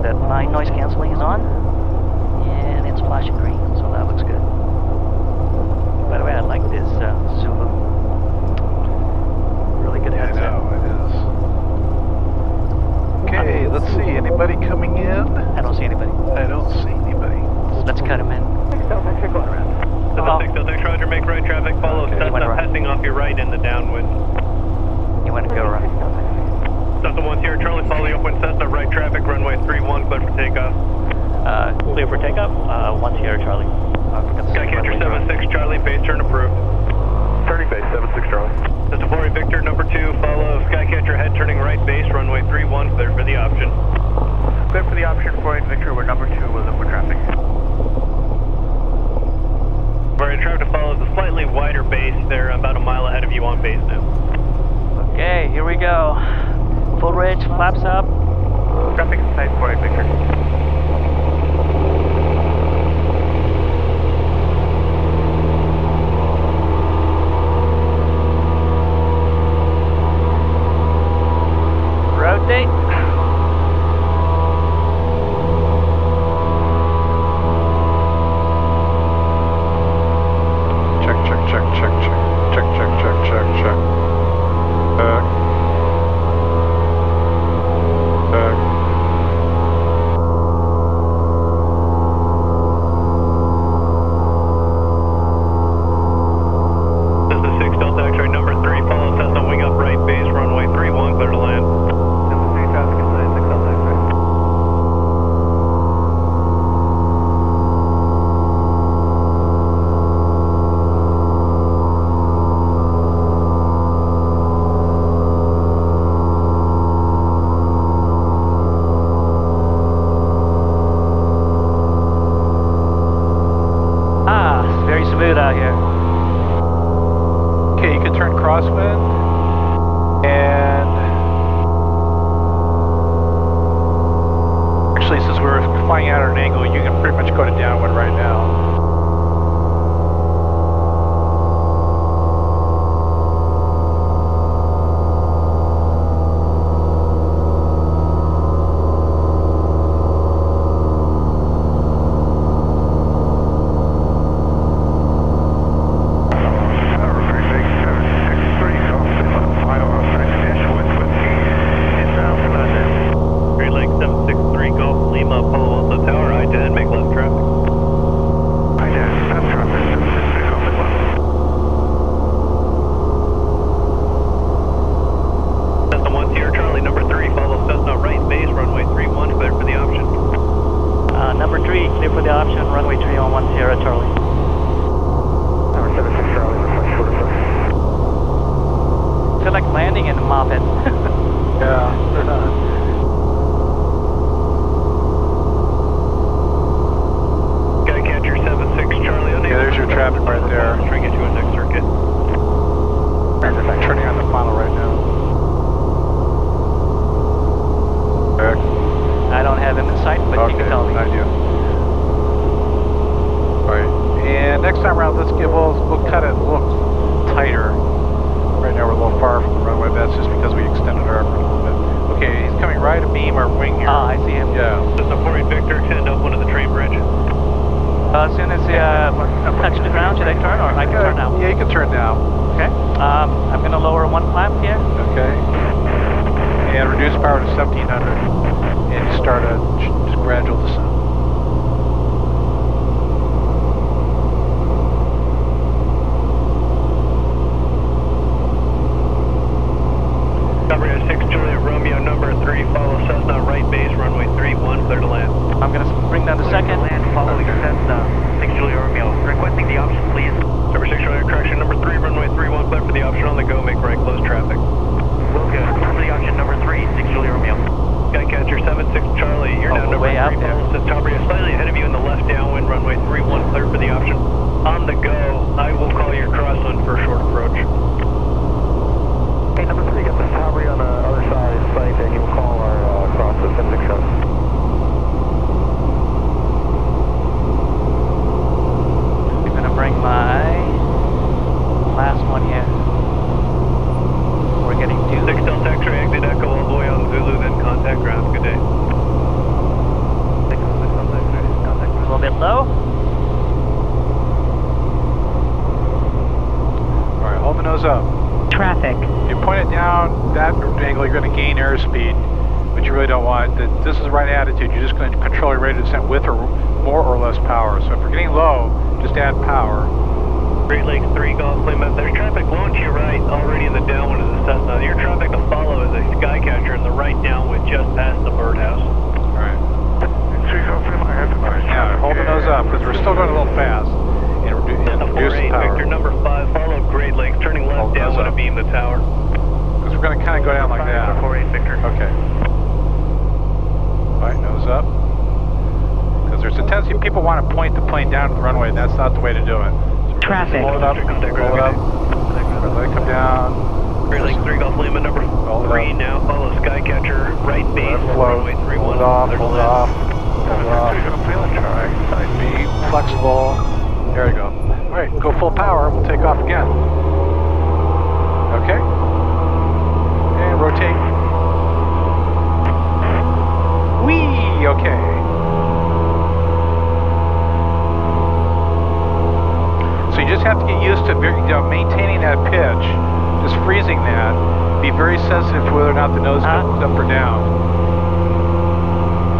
that my noise cancelling is on, and it's flashing green, so that looks good. By the way, I like this Zulu. Really good headset. I know, it is. Okay, let's see, anybody coming in? I don't see anybody. I don't see anybody. Let's cut him in. Going around. 606, Roger, make right traffic, follow Okay, Cessna, passing off your right in the downwind. You want to go around? Cessna 1 Sierra Charlie, follow you upwind Cessna, right traffic, runway 31, clear for takeoff. Clear for takeoff, 1 Sierra Charlie. Skycatcher 76 Charlie, base turn approved. 30 base, 76 Charlie. Cessna 4 Victor, number 2, follow Skycatcher head turning right base, runway 31, clear for the option. Clear for the option, 4 Victor, we're number 2, we'll look for traffic. Alright, traffic follows a slightly wider base. They're about a mile ahead of you on base now. Okay, here we go. Full ridge, flaps up. Traffic inside 4 Victor. Rotate. Smooth out here. Okay, you can turn crosswind, and actually since we're flying out at an angle, you can pretty much go to downwind right now. Skycatcher 76 Charlie, you're now number 3, follow angle, you're going to gain airspeed, but you really don't want it. This is the right attitude. You're just going to control your rate of descent with or more or less power. So if you're getting low, just add power. Great Lakes 3 Golf Lima. There's traffic blowing to your right, already in the downwind of the Cessna. Your traffic to follow is a Skycatcher in the right downwind just past the birdhouse. Alright. Now, hold the nose up, because we're still going a little fast. And reduce the power. Victor number 5, follow Great Lakes, turning left downwind to beam the tower. Because we're going to kind of go down like that. 48 Victor. Okay. Alright, nose up. Because there's a tendency people want to point the plane down to the runway, and that's not the way to do it. Traffic. Roll it up, roll it up. Let it come down. Great Lakes 3 Golf Lima number 3 now, follow Skycatcher, right base, float. runway 31. Hold it off, hold it off. Hold it off. Be flexible. There you go. Alright, go full power, we'll take off again. Okay. And rotate. Whee! Okay. So you just have to get used to maintaining that pitch, just freezing that. Be very sensitive to whether or not the nose goes up or down.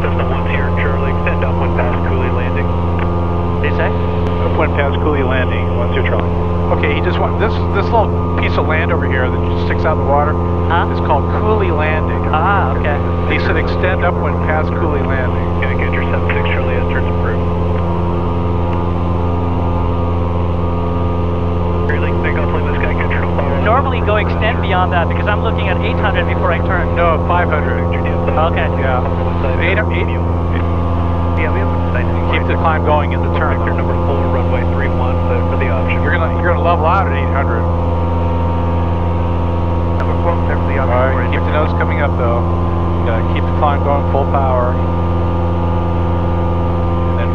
Cessna 1's here, Charlie, extend upwind past Cooley Landing. Did you say? Upwind past Cooley Landing, 10 Charlie. Okay, he just went, this little piece of land over here that just sticks out in the water is called Cooley Landing. Ah, okay. He said extend upwind past Cooley Landing. Skycatcher 76 Charlie, S turns approved. Normally go extend beyond that because I'm looking at 800 before I turn. No, 500. Okay. Yeah. 800. Yeah, we have Keep the climb going in the turn. Victor number 4, runway 31 for the option. You're gonna level out at 800. Number 12 there for the option. All right. Keep the nose coming up though. You gotta keep the climb going full power. And then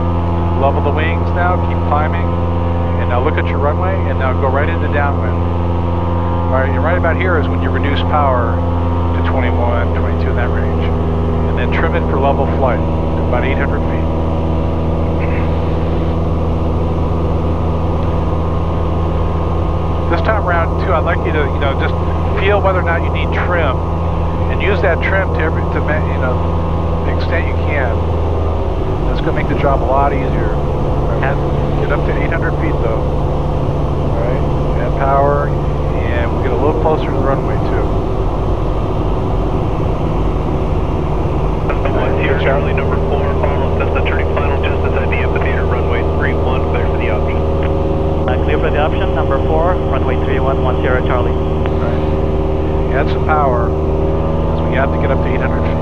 level the wings now. Keep climbing. And now look at your runway. And now go right into downwind. Alright, and right about here is when you reduce power to 21, 22 in that range. And then trim it for level flight to about 800 feet. This time around too, I'd like you to, just feel whether or not you need trim. And use that trim to the extent you can. That's going to make the job a lot easier. Right, get up to 800 feet though. Alright, add power. And we'll get a little closer to the runway too. Cessna 1's here, Charlie number 4, follow Cessna turning final just inside the amphitheater, runway 31, clear for the option. Clear for the option, number 4, runway 31, 10 Charlie. Right. Add some power, because we have to get up to 800 feet.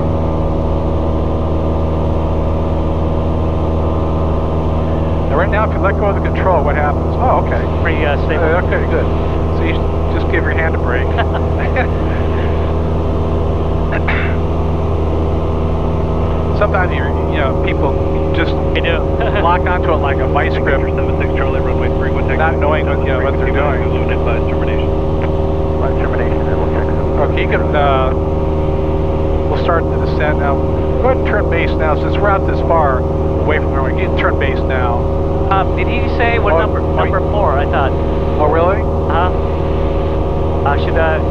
Now right now, if you let go of the control, what happens? Oh, okay. Pretty stable. Okay, good. So you just give your hand a break. Sometimes people just lock onto it like a vice grip, 76 Charlie, runway 31, not knowing what they're doing. Zulu advise termination. Advise termination, and we'll check them. Okay, you can, we'll start the descent now. Go ahead and turn base now, since we're out this far away from the runway. You can turn base now. Did he say what number 4, I thought? Oh, really?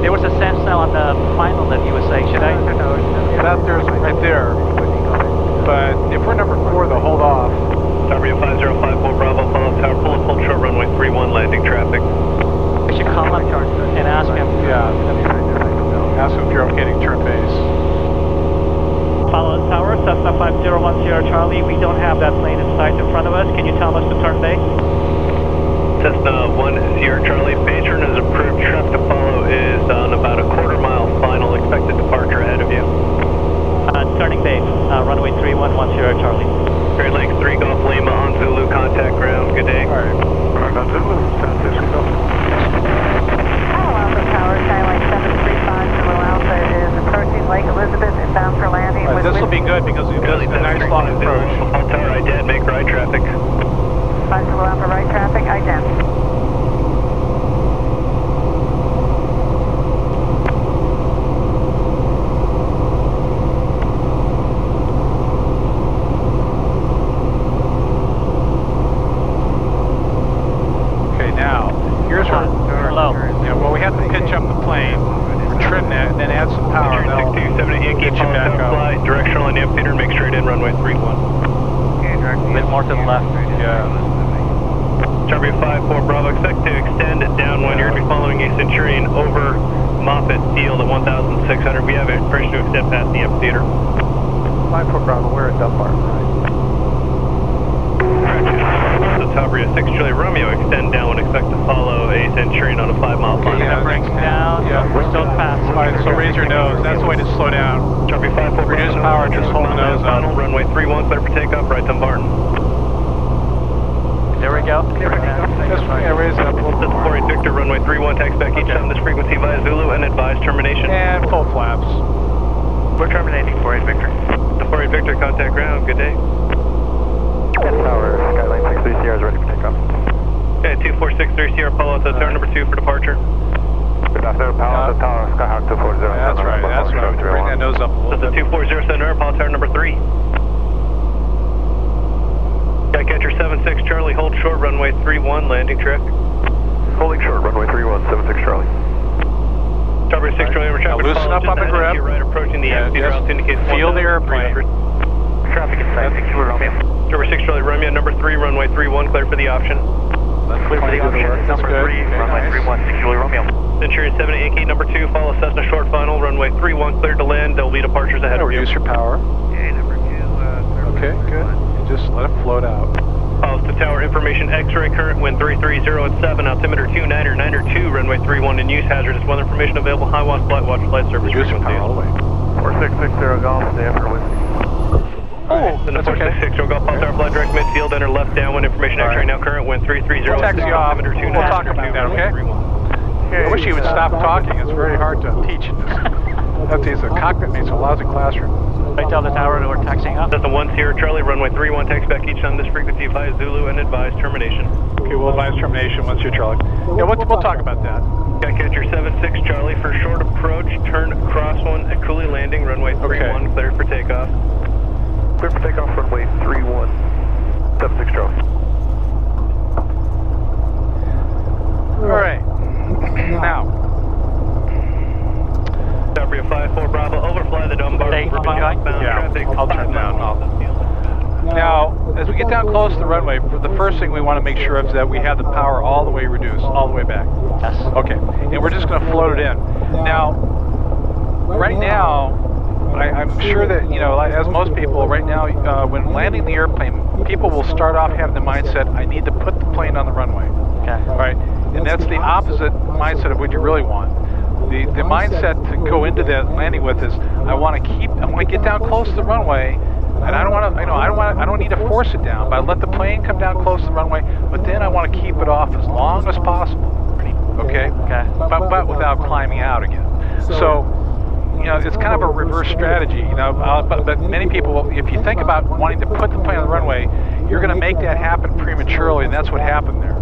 There was a Cessna on the final that he was saying, should I? That there's right there. But if we're number 4, they'll hold off. Tower 5054 Bravo, follow tower, pull and full short runway 31, landing traffic. I should call him and ask him. Yeah. Ask him if you're okay to turn base. Follow tower, Cessna 5010 Charlie. We don't have that plane in sight in front of us. Can you tell us to turn base? Cessna 1 Sierra Charlie, base turn is approved. Traffic to follow is on about a quarter mile final. Expected departure ahead of you. Turning base, runway 3110 Charlie. Great Lakes 3 Golf Lima on Zulu, contact ground. Good day. All right. On Zulu, San Francisco. Palo Alto Tower, Skyline 735, Palo Alto is approaching Lake Elizabeth and bound for landing. Right, this will be good because we've got a nice long approach. All tower ident, make right traffic. 5 Palo Alto right traffic, ident. Here's our low. Yeah, well, we have to pitch up the plane, trim that, and then add some power. permission to extend past the amphitheater. 5-4 Bravo, we're at Dumbarton, right? So Tabria 6 Julie Romeo, extend down and expect to follow a Centurion on a 5-mile climb. Yeah, bring down. Yeah. We're still fast. Alright, so raise your nose. That's the way to slow down. Copy 5-4 Reduce power, just hold the nose up. Final, runway 31, clear for takeoff, right Dumbarton. There we go. Just raise it up a little That's more. 48 Victor, runway 31, taxi back each time this frequency via Zulu and advise termination. And full flaps. We're terminating 48 Victor. The 48 Victor, contact ground, good day. Tower, Skyline 63 Sierra is ready for takeoff. Okay, 2463 Sierra Palo Alto Tower number 2 for departure. Good afternoon, Palo Alto Tower, Skyhawk 240. That's right, that's right. Bring that nose up a little That's bit. a 240 Center, Palo Tower number 3. Skycatcher 76 Charlie, hold short, runway 31, landing traffic. Holding short, runway 31, 76 Charlie. Starbird 6 Charlie, we're traffic. Loosen up on the grip. To your right, approaching the amphitheater, just out to indicate feel the airplane. Traffic inside 6 Romeo. Starbird 6 Charlie, Romeo number 3, runway 31, clear for the option. Clear for the option, number 3, runway 31, 6 Julie Romeo. Centurion 78 number 2, follow Cessna short final, runway 31, clear to land. There will be departures ahead of you. Reduce your power. Okay, number 2, Okay, good. And just let it float out. Follows to tower information, X-ray current, wind 330 at 7, altimeter 29er 2, runway 31 in use, hazardous weather information available, high watch, flight watch, flight service Reduce your power all the way. 4660 Golf, stay after wind. Oh, Then the that's okay. 4660 Golf, Palo Tower, fly direct midfield, enter left downwind information, X-ray now current, wind 330 We'll taxi off. altimeter 29er We'll talk about that, okay? I wish you would stop talking. It's very hard to teach in this. That's the cockpit makes a lousy classroom. Right down the tower and we're taxiing up. That's the 1 Sierra Charlie, runway 31, taxi back each time this frequency via Zulu and advise termination. Okay, we'll advise termination once you're Charlie. Yeah, we'll talk about that. Skycatcher 76 Charlie for short approach, turn cross 1 at Cooley Landing, runway 31, clear for takeoff. Clear for takeoff, runway 31, 76 Charlie. All right. Now. Tabria 5-4 Bravo, overfly the Dunbar. Hey, come on, Yeah, I'll turn down. Now, as we get down close to the runway, the first thing we want to make sure of is that we have the power all the way reduced, all the way back. Yes. Okay, and we're just going to float it in. Now, right now, I'm sure that, you know, as most people, right now, when landing the airplane, people will start off having the mindset, I need to put the plane on the runway. Okay. All right, and that's the opposite mindset of what you really want. The mindset to go into the landing with is, I want to get down close to the runway, and I don't need to force it down, but I let the plane come down close to the runway, but then I want to keep it off as long as possible. Okay? Okay. But without climbing out again. So, you know, it's kind of a reverse strategy, you know, but many people, if you think about wanting to put the plane on the runway, you're going to make that happen prematurely, and that's what happened there.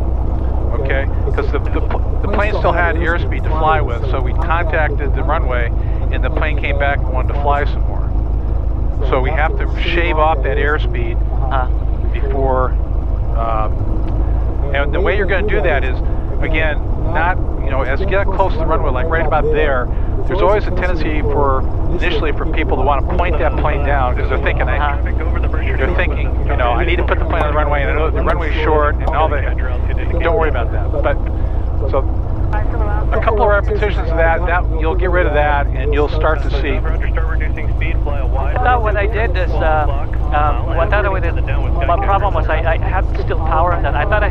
Okay? Because the plane still had airspeed to fly with, so we contacted the runway, and the plane came back and wanted to fly some more. So we have to shave off that airspeed before, and the way you're going to do that is, again, not, you know, as you get close to the runway, like right about there, there's always a tendency initially for people to want to point that plane down, because they're thinking, you know, I need to put the plane on the runway, and I know the runway's short, and all that. Don't worry about that. But, so, a couple of repetitions of that, you'll get rid of that, and you'll start to see. I thought what I did is, my problem was I had still power in that. I thought I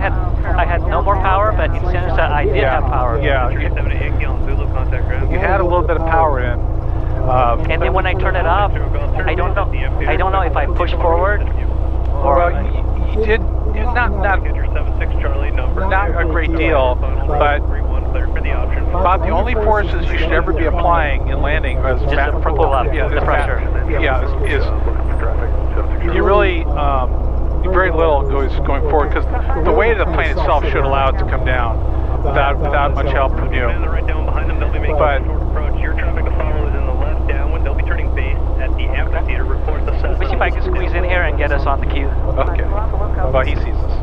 had no more power, but it seems that I did have power. Yeah, you had a little bit of power in. And then when I turn it off, I don't know if I push forward or. Well, you did not a great deal, but about the only forces you should ever be applying in landing is just pull up the pressure. Is you really very little going forward, because the weight of the plane itself should allow it to come down without much help from you. But let me see if I can squeeze in here and get us on the queue. Okay. Well, he sees us.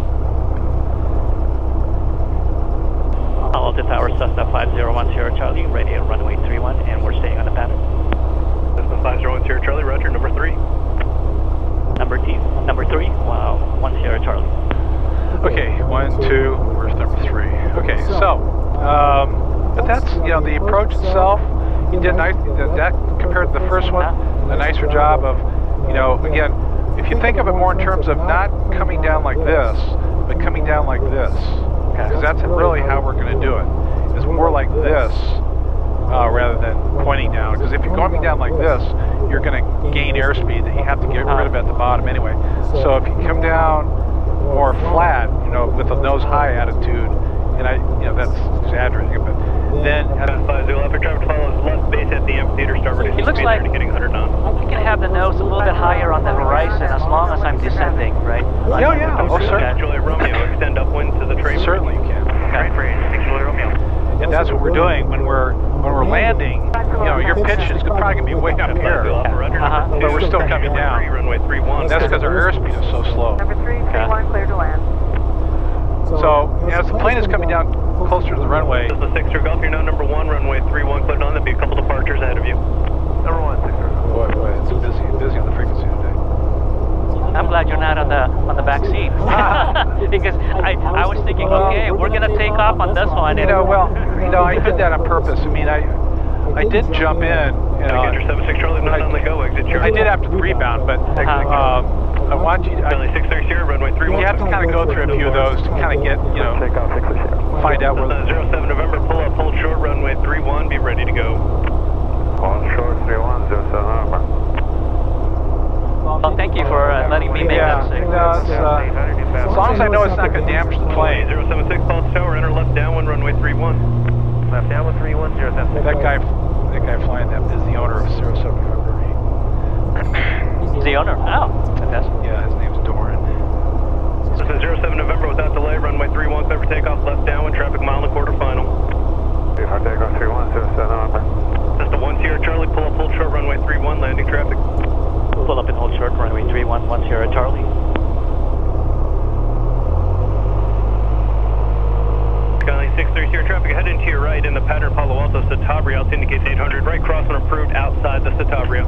Palo Alto Tower, Cessna 501 Sierra Charlie, ready at runway 31, and we're staying on the pattern. Cessna 501 Sierra Charlie, roger, number 3. Number 3? Wow, 1 Sierra Charlie. Okay, 1, 2, where's number 3? Okay, so, but that's, you know, the approach itself, you did nice, that compared to the first one, a nicer job of, you know, again, if you think of it more in terms of not coming down like this, but coming down like this, because that's really how we're going to do it. It's more like this rather than pointing down, because if you're going down like this, you're going to gain airspeed that you have to get rid of at the bottom anyway. So if you come down more flat, you know, with a nose high attitude, and you know, that's exaggerating, but then Fast 50 left, traffic follows left base at the amphitheater, start reducing It looks speed like indicating 100 knots. I can have the nose a little bit higher on the horizon as long as I'm descending, right? yeah, oh certainly. Juliet Romeo, extend upwind to the train. Certainly you can. Train bridge, Juliet Romeo. And that's what we're doing when we're landing. You know, your pitch is probably going to be way up here, but we're still coming down. Runway 31. That's because our airspeed is so slow. Number 331, clear to land. So, as the plane is coming down closer to the runway. This is the 6 Golf, you're now number 1, runway 31, cleared on. There'll be a couple departures ahead of you. Number 1, 6 Boy, it's busy on the frequency today. I'm glad you're not on the back seat because I was thinking, okay, we're gonna take off on this one. You know, well, you know, I did that on purpose. I mean, I did jump in. You know, Get your 76 Charlie, not on the go exit. I did after the rebound, but I want you. Charlie 630, runway 31. You have to kind of go through a few of those to kind of get, you know, find out where. 07 November, pull up, hold short, runway 31, be ready to go. Hold short, 31, 07 November. Well, thank you for letting me make that mistake. No, it's, as long as I know it's not going to damage the plane. 076 Pulse Tower, enter left downwind, runway 31. Left downwind 31, 076. That guy flying that is the owner of 07 November. He's the owner. Oh, fantastic. Yeah, his name's Doran. This is 07 November without delay, runway 31, clear for takeoff, left downwind, traffic mile and a quarter final. Hard takeoff 31, 07 November. Just a 1 Sierra Charlie, pull up, hold short, runway 31, landing traffic. Pull up and hold short, runway 31, 1 Sierra Charlie. Skyline 630 Sierra traffic ahead and to your right in the pattern Palo Alto Citabria, also indicates 800, right crosswind approved outside the Citabria.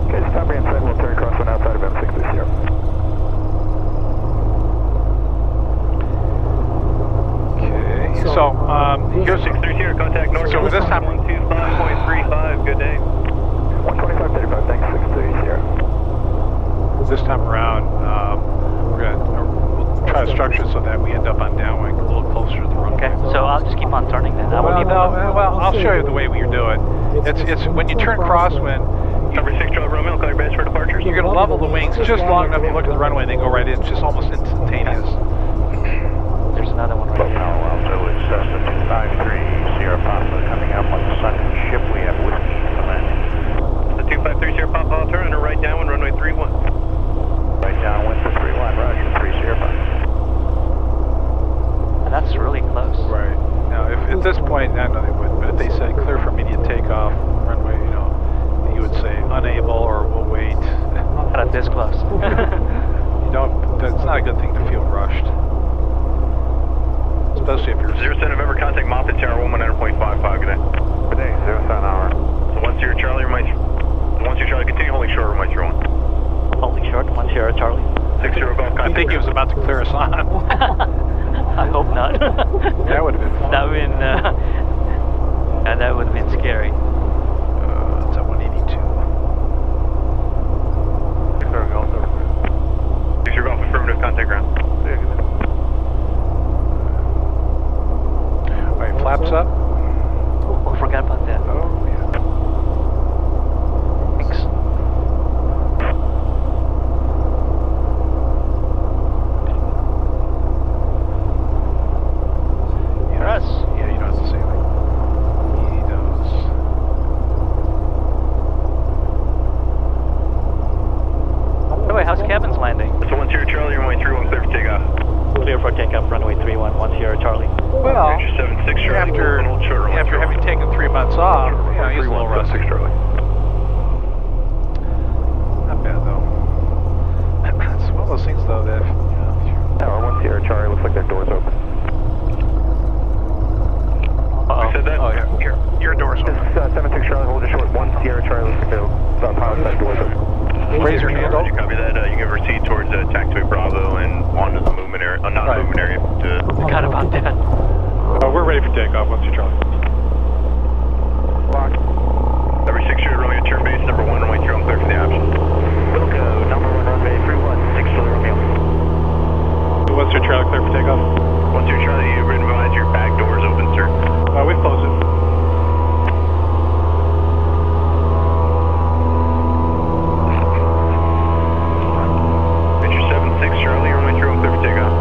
Okay, Citabria inside, we'll turn crosswind outside of M6 Sierra. Okay, so here's 630 Sierra, contact north. So this time 125.35, good day. 125.35, thanks, 630 Sierra. This time around, we'll try to structure it so that we end up on downwind a little closer to the runway. Okay, so I'll just keep on turning then. Well, I'll show you the way we do it. It's when you turn crosswind, Number 6 Charlie Romeo, clear base for departures. you're going to level the wings just long enough to look at the runway and then go right in. It's just almost instantaneous. There's another one right Palo Alto is Cessna 253, Sierra Papa coming up on the second ship. We have whiskey for landing. The 253 Sierra Papa Alto, enter right downwind, runway 31. Right downwind for 31, roger, 3 Sierra Papa. And that's really close. Right. Now, if at this point, I know they wouldn't, but if they said clear for immediate takeoff, runway, you know, you would say unable or we'll wait. Not this close. You don't, that's not a good thing to feel rushed. Especially if you're... 07 November, contact Moffett Tower, 119.55, good day. Good day, 07 hour. So 1 Sierra Charlie, continue holding short, runway 31. Holding short, 1 Sierra Charlie. 60 Golf, I contact. think he was about to clear us on. I hope not. That would have been fun. That would have been, yeah, that would have been scary. It's at 182. 60 Golf, over. 60 Golf, affirmative, contact ground. Alright, flaps up. Oh, forgot about that. Oh, yeah. Thanks. For us. Yeah, you don't have to say anything. He does. By the way, how's Kevin's landing? So 1 Sierra Charlie, runway 31, clear for takeoff. Clear for takeoff, runway 31, 1 Sierra Charlie. Well, 76 Charlie, hold short, runway after having taken 3 months off, you know, he's a little rusty. 6 Charlie. Not bad, though. It's one of those things, though, that, Tower 1 Sierra Charlie, looks like their door's open. We said that? Oh, yeah, your door's This open. is 76 Charlie, hold it short, 1 Sierra Charlie, looks like their pilot side door's open. Raise your hand up. You copy that? You can proceed towards taxiway Bravo and onto the movement area, non-movement area. Forgot about that. We're ready for takeoff once you try. Lock. Every 6 Sierra Pursuit, Romeo, turn base number 1, runway 3, I'm clear for the option. Wilco, number 1 runway 31, 6 Charlie Romeo. What's your trailer clear for takeoff? Once you're Charlie, you advise your back doors open, sir. We've closed it. Venture 7-6 Charlie, runway 3, I'm clear for takeoff.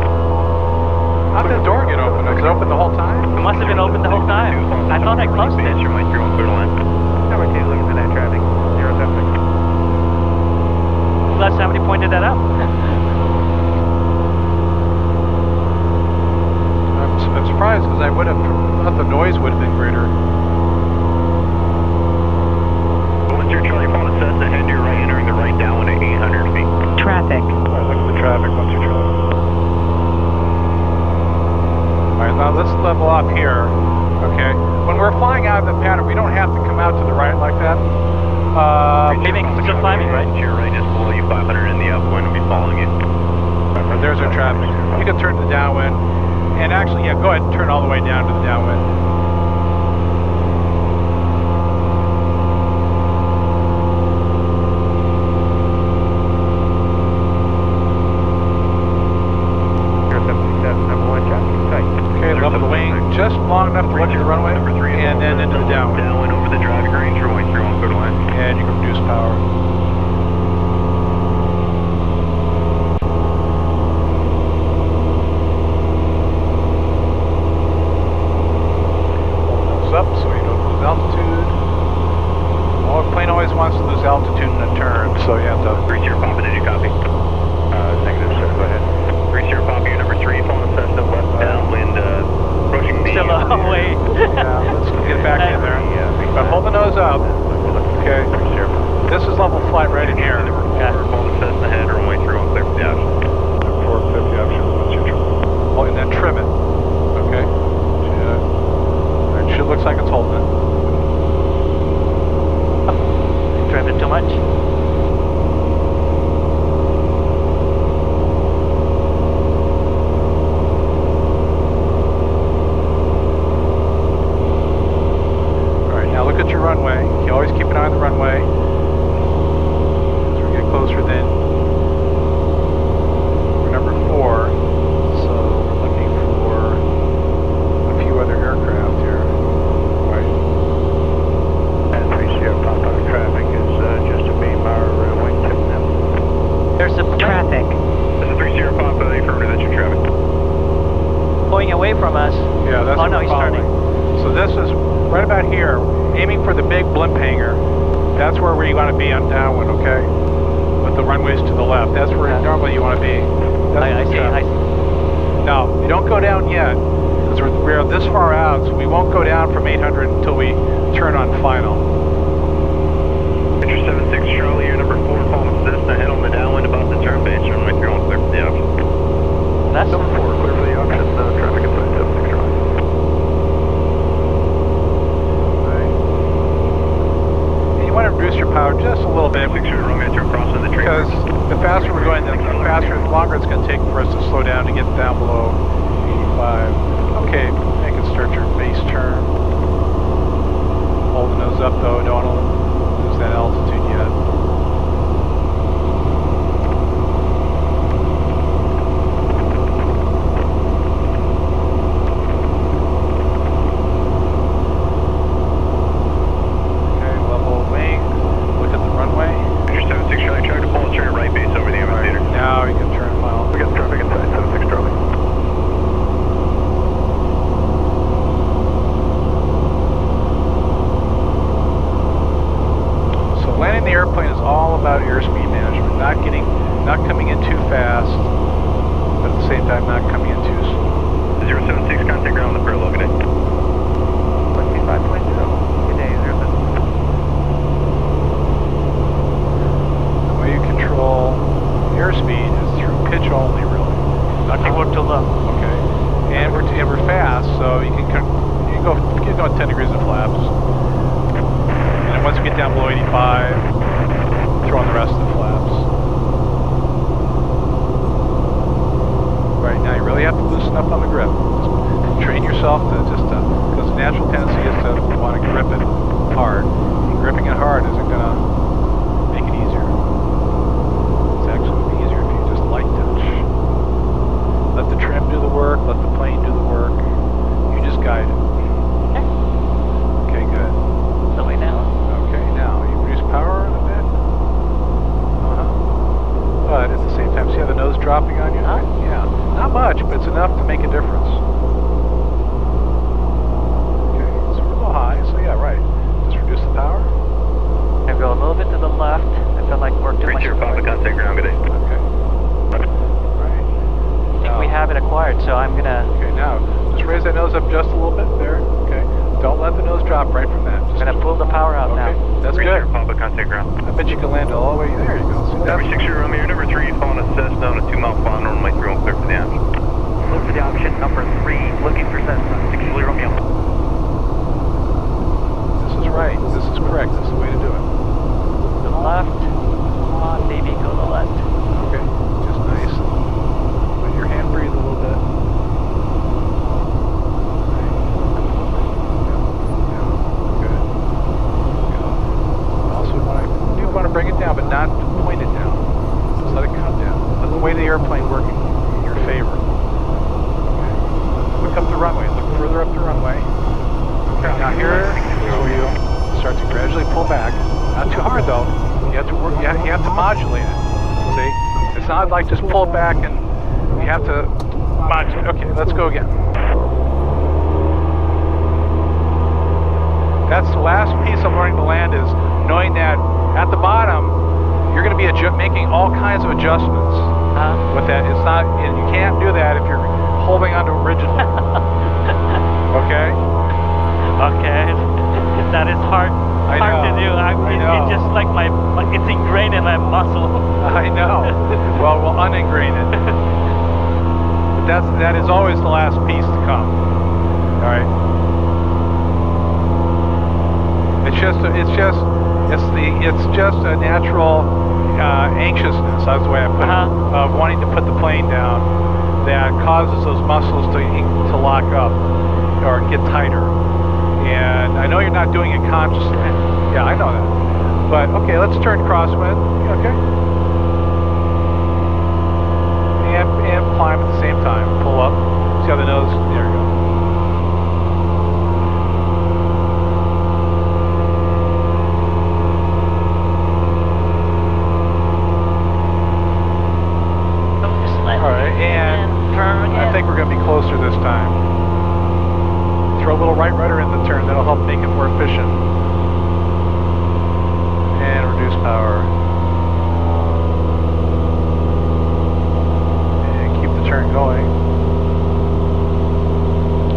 How did the door get open? Was it open the whole time? It must have been open the whole time. I thought I closed it. Runway 3, I'm clear to land. Number 2, looking for that traffic, 076. Glad somebody pointed that out. I'm surprised because I would have thought the noise would have been greater. Once you're Charlie, following Cessna, head to your right, entering the right downwind at 800 feet. Traffic. All right, look at the traffic once you're Charlie. All right, now let's level up here. Okay. When we're flying out of the pattern, we don't have to come out to the right like that. Maybe it's still climbing, right? To your right, just below you, 500 in the upwind, will be following you. There's our traffic. You can turn to the downwind. And actually, yeah, go ahead and turn all the way down to the downwind. Okay, level the wing just long enough to look at the runway, and then into the downwind. Downwind over the driving range, runway 3, I'm clear to land. And you can reduce power. Up so you don't lose altitude. Well, the plane always wants to lose altitude in a turn, so you have to... 30 Papa, did you copy? Negative, sir, go ahead. 30 Papa, you're number 3, following Cessna, west downwind, approaching the... Still a way. Yeah, let's get back in there. But hold the nose up. Okay. This is level flight right in here. Number 4, following Cessna, head, runway 3, I'm clear for the option. 450 option. What's your trim? Oh, and then trim it. Okay. It looks like it's holding it. Driving too much. Alright, now look at your runway. You always keep an eye on the runway. As we get closer then, we're number 4. So we're looking for a few other aircraft here. Traffic is just a beam our wingtip now. There's a Traffic. This is 30 Papa, affirmative, that's your traffic. pulling away from us. Yeah, that's oh what no, we're he's following. turning. So this is right about here, aiming for the big blimp hangar. That's where we want to be on downwind, okay? With the runways to the left. That's where normally you want to be. I see. Now, you don't go down yet, because we're this far out, so we won't go down from 800 until we turn on final. Picture 76 Charlie, you're number 4, following Cessna, head on the downwind about the turn base, runway 3 on clear for the option. That's number 4, clear for the option, traffic inside 76 Charlie. Right. And you want to reduce your power just a little bit. Romeo 2 crossing the tree. Because the faster we're going, the longer it's going to take for us to slow down to get down below 85. Okay, make it start your base turn. Hold the nose up though, don't lose that altitude yet. Okay, level wing, look at the runway. Picture 76 Charlie, try to pull and turn your right base over the amphitheater. Now you can turn final. We got traffic inside 76 Charlie. Landing the airplane is all about airspeed management, not coming in too fast, but at the same time not coming in too slow. 076, contact ground on the parallel, good day. 125.0, good day, 076. The way you control airspeed is through pitch only, really. nothing more to look. Okay, and we're fast, so you can go 10 degrees of flaps. And once you get down below 85, throw on the rest of the flaps. Right, now you really have to loosen up on the grip. Just train yourself to because the natural tendency is to want to grip feel like we're too much. 30 Papa, contact ground, good day. Okay. Right. I think we have it acquired, so I'm gonna. Okay, now just raise that nose up just a little bit there. Okay. Don't let the nose drop right from that. I'm gonna pull the power out now. That's good. Papa, contact ground. I bet you can land it all the way. There you go. See, Number 6 Romeo, number 3, following a Cessna on a 2-mile final, runway 3 on clear for the option. Clear for the option, number 3, looking for Cessna, 6 Romeo. This is right. This is correct. This is the way to do it. The left. Come on, baby, go to the left. Okay. Just nice. Let your hand breathe a little bit. Bring it down, but not point it down. Just let it come down. Let the weight of the airplane work in your favor. Okay. Look up the runway. Look further up the runway. Okay. Now here, so you start to gradually pull back. Not too hard though. You have to work. You have to modulate it. See, it's not like just pull back and you have to modulate. Okay, let's go again. That's the last piece of learning to land is knowing that at the bottom, you're going to be making all kinds of adjustments with that. It's not, you can't do that if you're holding onto originally. Okay? Okay. That is hard to do. It's just like it's ingrained in my muscle. I know. Well, we'll uningrain it. But that is always the last piece to come. All right? It's just a natural anxiousness, that's the way I put it, of wanting to put the plane down that causes those muscles to lock up or get tighter. And I know you're not doing it consciously. Yeah, I know that. But okay, let's turn crosswind. Okay. And climb at the same time. Pull up. See how the nose? There you go. I think we're going to be closer this time. Throw a little right rudder in the turn. That'll help make it more efficient. And reduce power. And keep the turn going.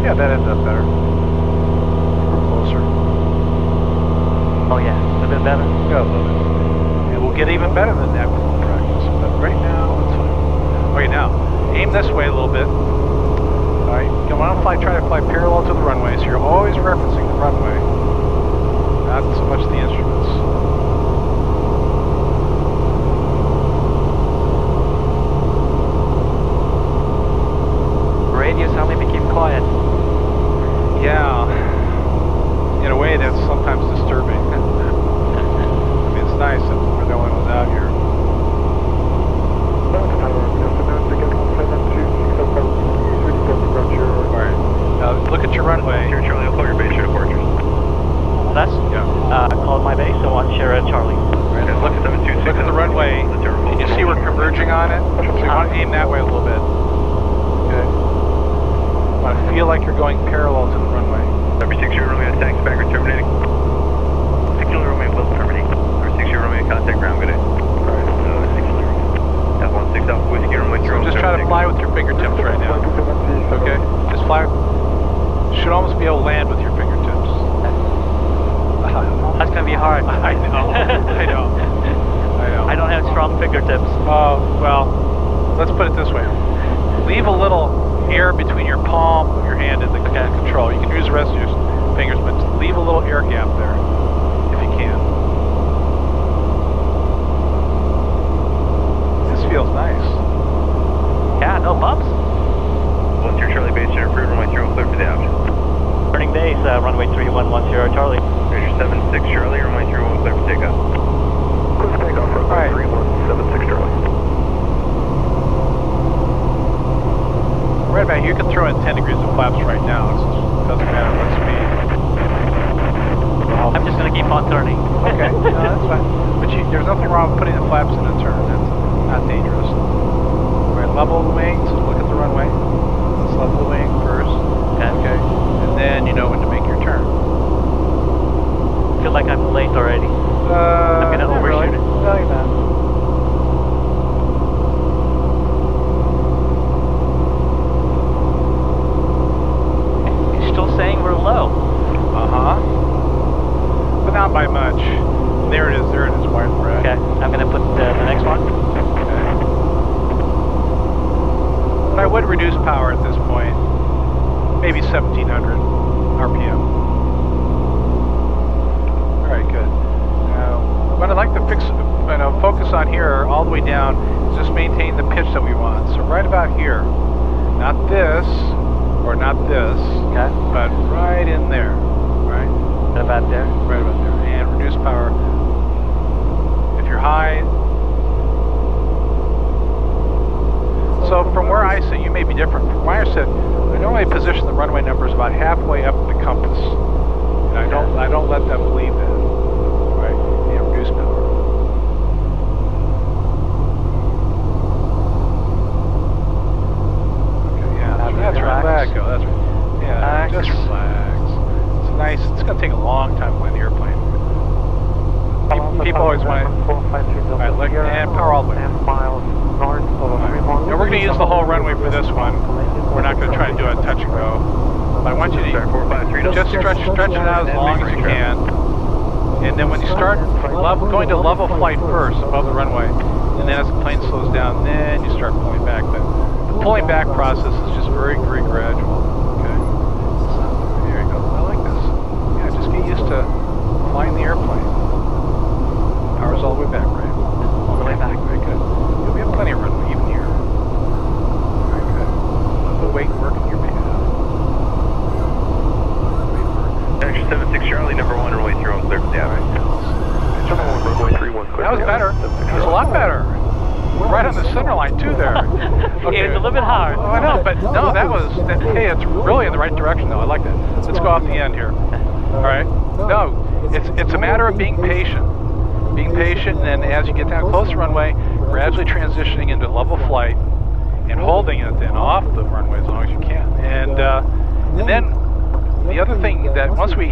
Yeah, that ended up better. We're closer. Oh yeah, a little bit better. Yeah, a little bit. And we'll get even better than that with more practice. But right now, it's fine. Okay, now. Aim this way a little bit. Alright, you want to try to fly parallel to the runway, so you're always referencing the runway, not so much the instruments. Radio suddenly became quiet. Yeah. In a way, that's sometimes disturbing. I mean, it's nice that we're the only ones out here. Alright, now look at your runway. Here, Charlie, I'll call your base, share departures. That's? Yeah. Call my base, so on Sierra Charlie. Right, and look at the runway. Can you see we're converging on it? So you want to aim that way a little bit. Good. You want to feel like you're going parallel to the runway. Number 6 Romeo, taxi back or terminating. 6 Romeo, will terminate. Number 6 Romeo, contact ground, good day. Alright. 6 Alpha Whiskey, runway 3 on So just try to fly with your fingertips right now. Okay? Just fly. Should almost be able to land with your fingertips. That's gonna be hard. I know. I know. I don't have strong fingertips. Well, let's put it this way. Leave a little air between your palm of your hand and the control. You can use the rest of your fingers, but leave a little air gap there, if you can. This feels nice. Yeah, no bumps. Once your Charlie base, share approved, runway 3 on clear for the option. Turning base, runway 3110 Charlie. Here's your 76 Charlie, runway 3 on clear for takeoff. Clear for takeoff, runway 3176 Charlie. Right about here, you can throw in 10 degrees of flaps right now. It doesn't matter what speed. I'm just gonna keep on turning. Okay, no, that's fine. But there's nothing wrong with putting the flaps in a turn. That's not dangerous. All right, level the wings. Look at the runway. Let's level the wing first. Okay. And then you know when to make your turn. I feel like I'm late already. I'm gonna overshoot it. No, you're not. You're still saying we're low. Uh-huh. But not by much. There it is, wide breath. Okay, I'm going to put the next one. Okay. But I would reduce power at this point. Maybe 1700 RPM. Alright, good. Now, what I'd like to focus on here, all the way down, is just maintain the pitch that we want. So right about here. Not this, or not this, Okay. but right in there. Right? What about there? Right about there. And reduce power. If you're high. So from where I sit, you may be different. From where I sit, I normally position the runway numbers about halfway up the compass. And I don't let them believe that. Right? And reduce power. Okay, yeah, that's right. Let go, that's right. Yeah, just relax. It's nice. It's going to take a long time to land the airplane. People always want to. Alright, and power all the way. Right. And we're going to use the whole runway for this one. We're not going to try to do a touch and go. But I want you to just stretch it out as long as you can. And then when you start going to level flight first above the runway, and then as the plane slows down, then you start pulling back. But the pulling back process is just very, very gradual. Okay. So here you go. I like this. Yeah, just get used to flying the airplane. Power's all the way back, right? All the way back. Very good. Yeah, we have plenty of runway even here. Very good. Let the weight work in your behalf. Extra 76 Charlie, number 1, runway 31, clear for the average. Runway 31, clear. That was better. That was a lot better. Right on the center line too there. Okay, it was a little bit hard. Oh, I know, but no, hey, it's really in the right direction though. I like that. Let's go off the end here. All right. No, it's a matter of being patient. Being patient, and then as you get down close to the runway, gradually transitioning into level flight and holding it then off the runway as long as you can. And then the other thing that once we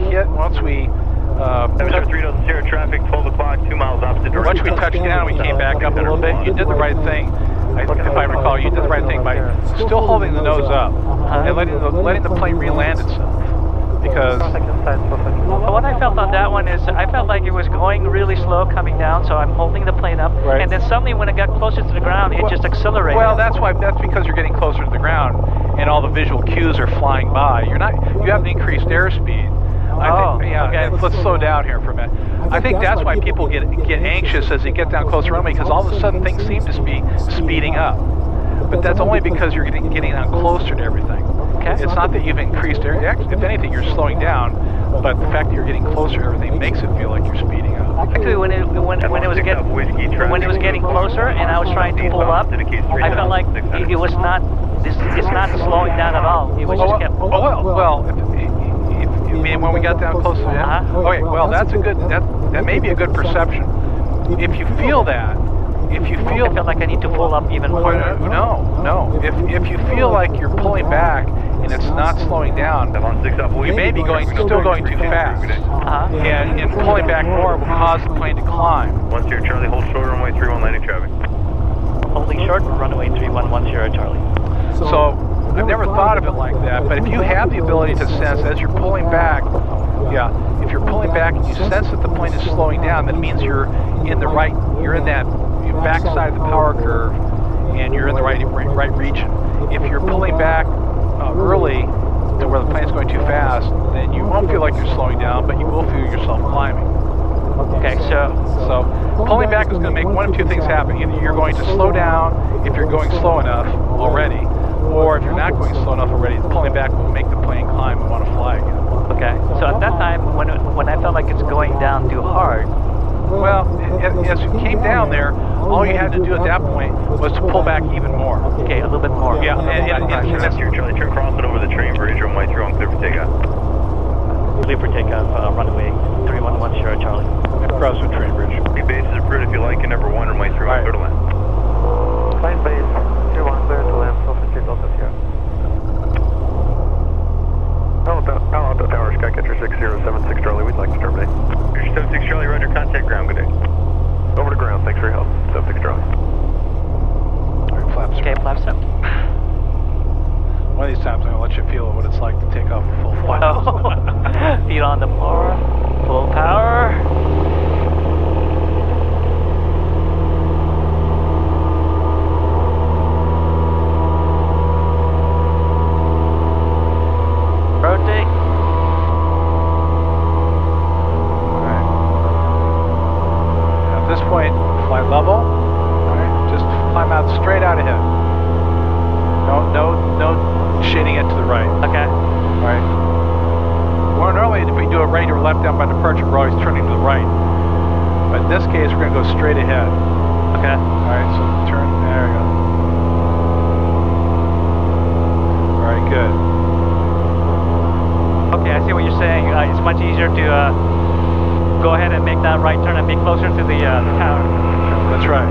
traffic, 12 o'clock, 2 miles opposite direction. once we touched down, we came back up a little bit. You did the right thing. If I recall, you did the right thing by still holding the nose up and letting the plane re-land itself. Because what I felt on that one is I felt like it was going really slow coming down, so I'm holding the plane up, right. and then suddenly when it got closer to the ground, it just accelerated. Well, that's because you're getting closer to the ground, and all the visual cues are flying by. You have an increased airspeed. Let's slow down here for a minute. I think that's why people get anxious as they get down close to the runway, because all of a sudden things seem to be speeding up. But that's only because you're getting down closer to everything. Okay. It's not that you've increased air. If anything, you're slowing down. But the fact that you're getting closer to everything makes it feel like you're speeding up. Actually, when it was getting closer and I was trying to pull up, I felt like it was not. It's not slowing down at all. It was just kept. I mean, when we got down close to the end. Okay. Well, that may be a good perception. If you feel that. I felt like I need to pull up even more. No. If you feel like you're pulling back and it's not slowing down, you may be still going too fast. And pulling back more will cause the plane to climb. 10 Charlie, hold short, runway 31, landing traffic. Holding short, runway 3110 Charlie. So I've never thought of it like that, but if you have the ability to sense as you're pulling back, if you're pulling back and you sense that the plane is slowing down, that means you're in that backside of the power curve, and you're in the right region. If you're pulling back early to where the plane's going too fast, then you won't feel like you're slowing down, but you will feel yourself climbing. Okay, so pulling back is going to make one of two things happen. Either you're going to slow down if you're going slow enough already, or if you're not going slow enough already, pulling back will make the plane climb and want to fly again. Okay, so at that time, when I felt like it's going down too hard, well, as you came down there, all you had to do at that point was to pull back even more. Okay, a little bit more. Yeah, and that's your Charlie. Turn crossing over the train bridge, runway 31, clear for takeoff. Clear for takeoff, runway 3110 Charlie. Cross the train bridge. Base is approved if you like, and number 1, runway 31, clear to land. Line base, 31, clear to land, Alpha Delta Sierra. Palo Alto Tower, Skycatcher 6076 Charlie, we'd like to terminate. 76 Charlie, roger, contact ground, good day. Over to ground, thank you. Fly level. Alright, just climb out straight out ahead. No shading it to the right. Okay. Alright. Well, normally if we do a right or left down by departure, we're always turning to the right. But in this case, we're going to go straight ahead. Okay. Alright, so turn, there we go. Alright, good. Okay, I see what you're saying. It's much easier to go ahead and make that right turn and be closer to the tower. That's right.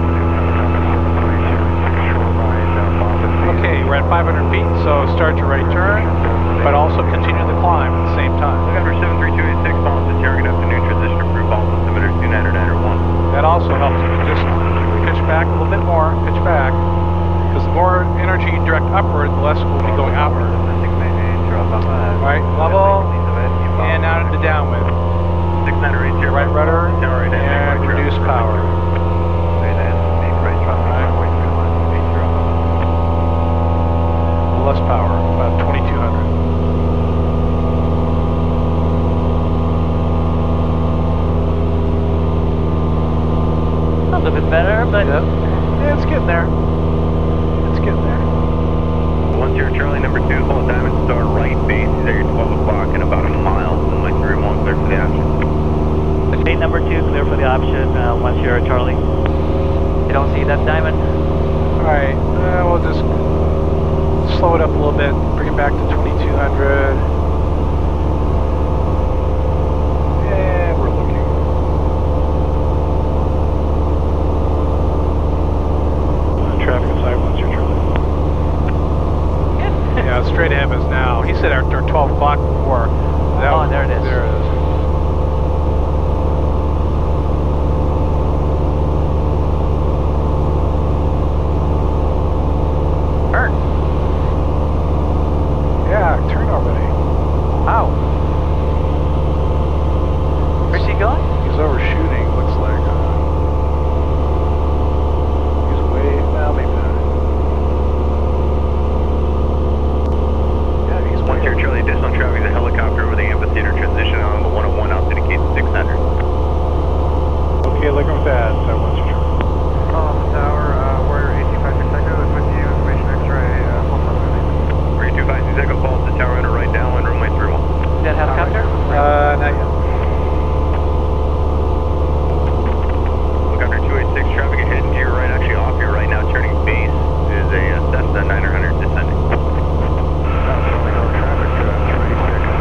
Okay, we're at 500 feet, so start your right turn, but also continue the climb at the same time. November 73286, Palo Alto Airport, afternoon, transition approved, Palo Alto altimeter 29901. That also helps. Just pitch back a little bit more, pitch back, because the more energy you direct upward, the less will be going outward. Right, level, and out into downwind. 6980. Right rudder, and reduce power. Less power, about 2200. A little bit better, but Yeah, it's getting there. It's getting there. 10 Charlie, number 2, hold Diamond Star right base. He's at your 12 o'clock in about a mile. Runway 31, clear for the option. okay, number 2, clear for the option. Once you're Charlie. You don't see that diamond? Alright, we'll just slow it up a little bit, bring it back to 2200. And we're looking. Traffic inside once you're Charlie. Yeah, straight ahead of us now. He said after 12 o'clock before. Oh, there it is. There it is. Turn. Yeah, turn already. Wow. Where's he going? He's overshooting, looks like. He's way, well, maybe not. Yeah, he's way. 10 Charlie, additional traffic. The helicopter over the amphitheater transition on the 101 out to indicate 600. Okay, looking with that. So once you're Charlie. Tower, Warrior 85 Echo is with you. Information X-ray, full time moving. Warrior 25 Echo, Palo Alto Tower, enter right downwind, runway 31. That helicopter? Not yet. Helicopter 286, traffic ahead and to your right, actually off your right now, turning base is a Cessna 900 descending.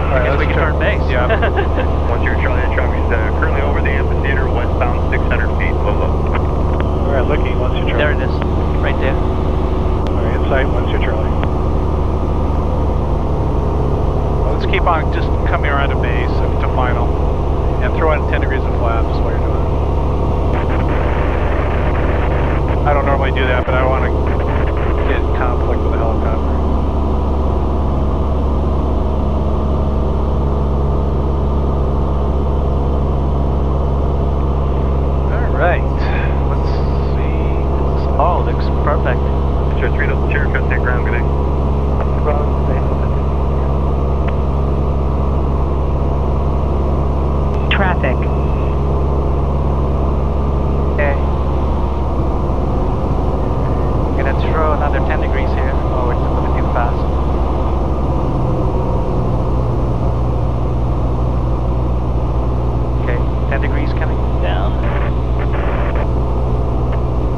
I guess we can turn base. Yeah. Once you're Charlie, traffic is currently over the amphitheater, westbound 600 feet, low low. Alright, looking once you're Charlie. There it is, right there. Alright, in sight once you're Charlie. Well, let's keep on just coming around to base up to final. And throw in 10 degrees of flaps while you're doing it. I don't normally do that, but I want to get in conflict with the helicopter. Alright, let's see. Oh, looks perfect. Sure, 3 double chair, cut that ground, good day. Traffic. Okay. I'm gonna throw another 10 degrees here. Oh, it's a little bit too fast. Okay, 10 degrees coming down.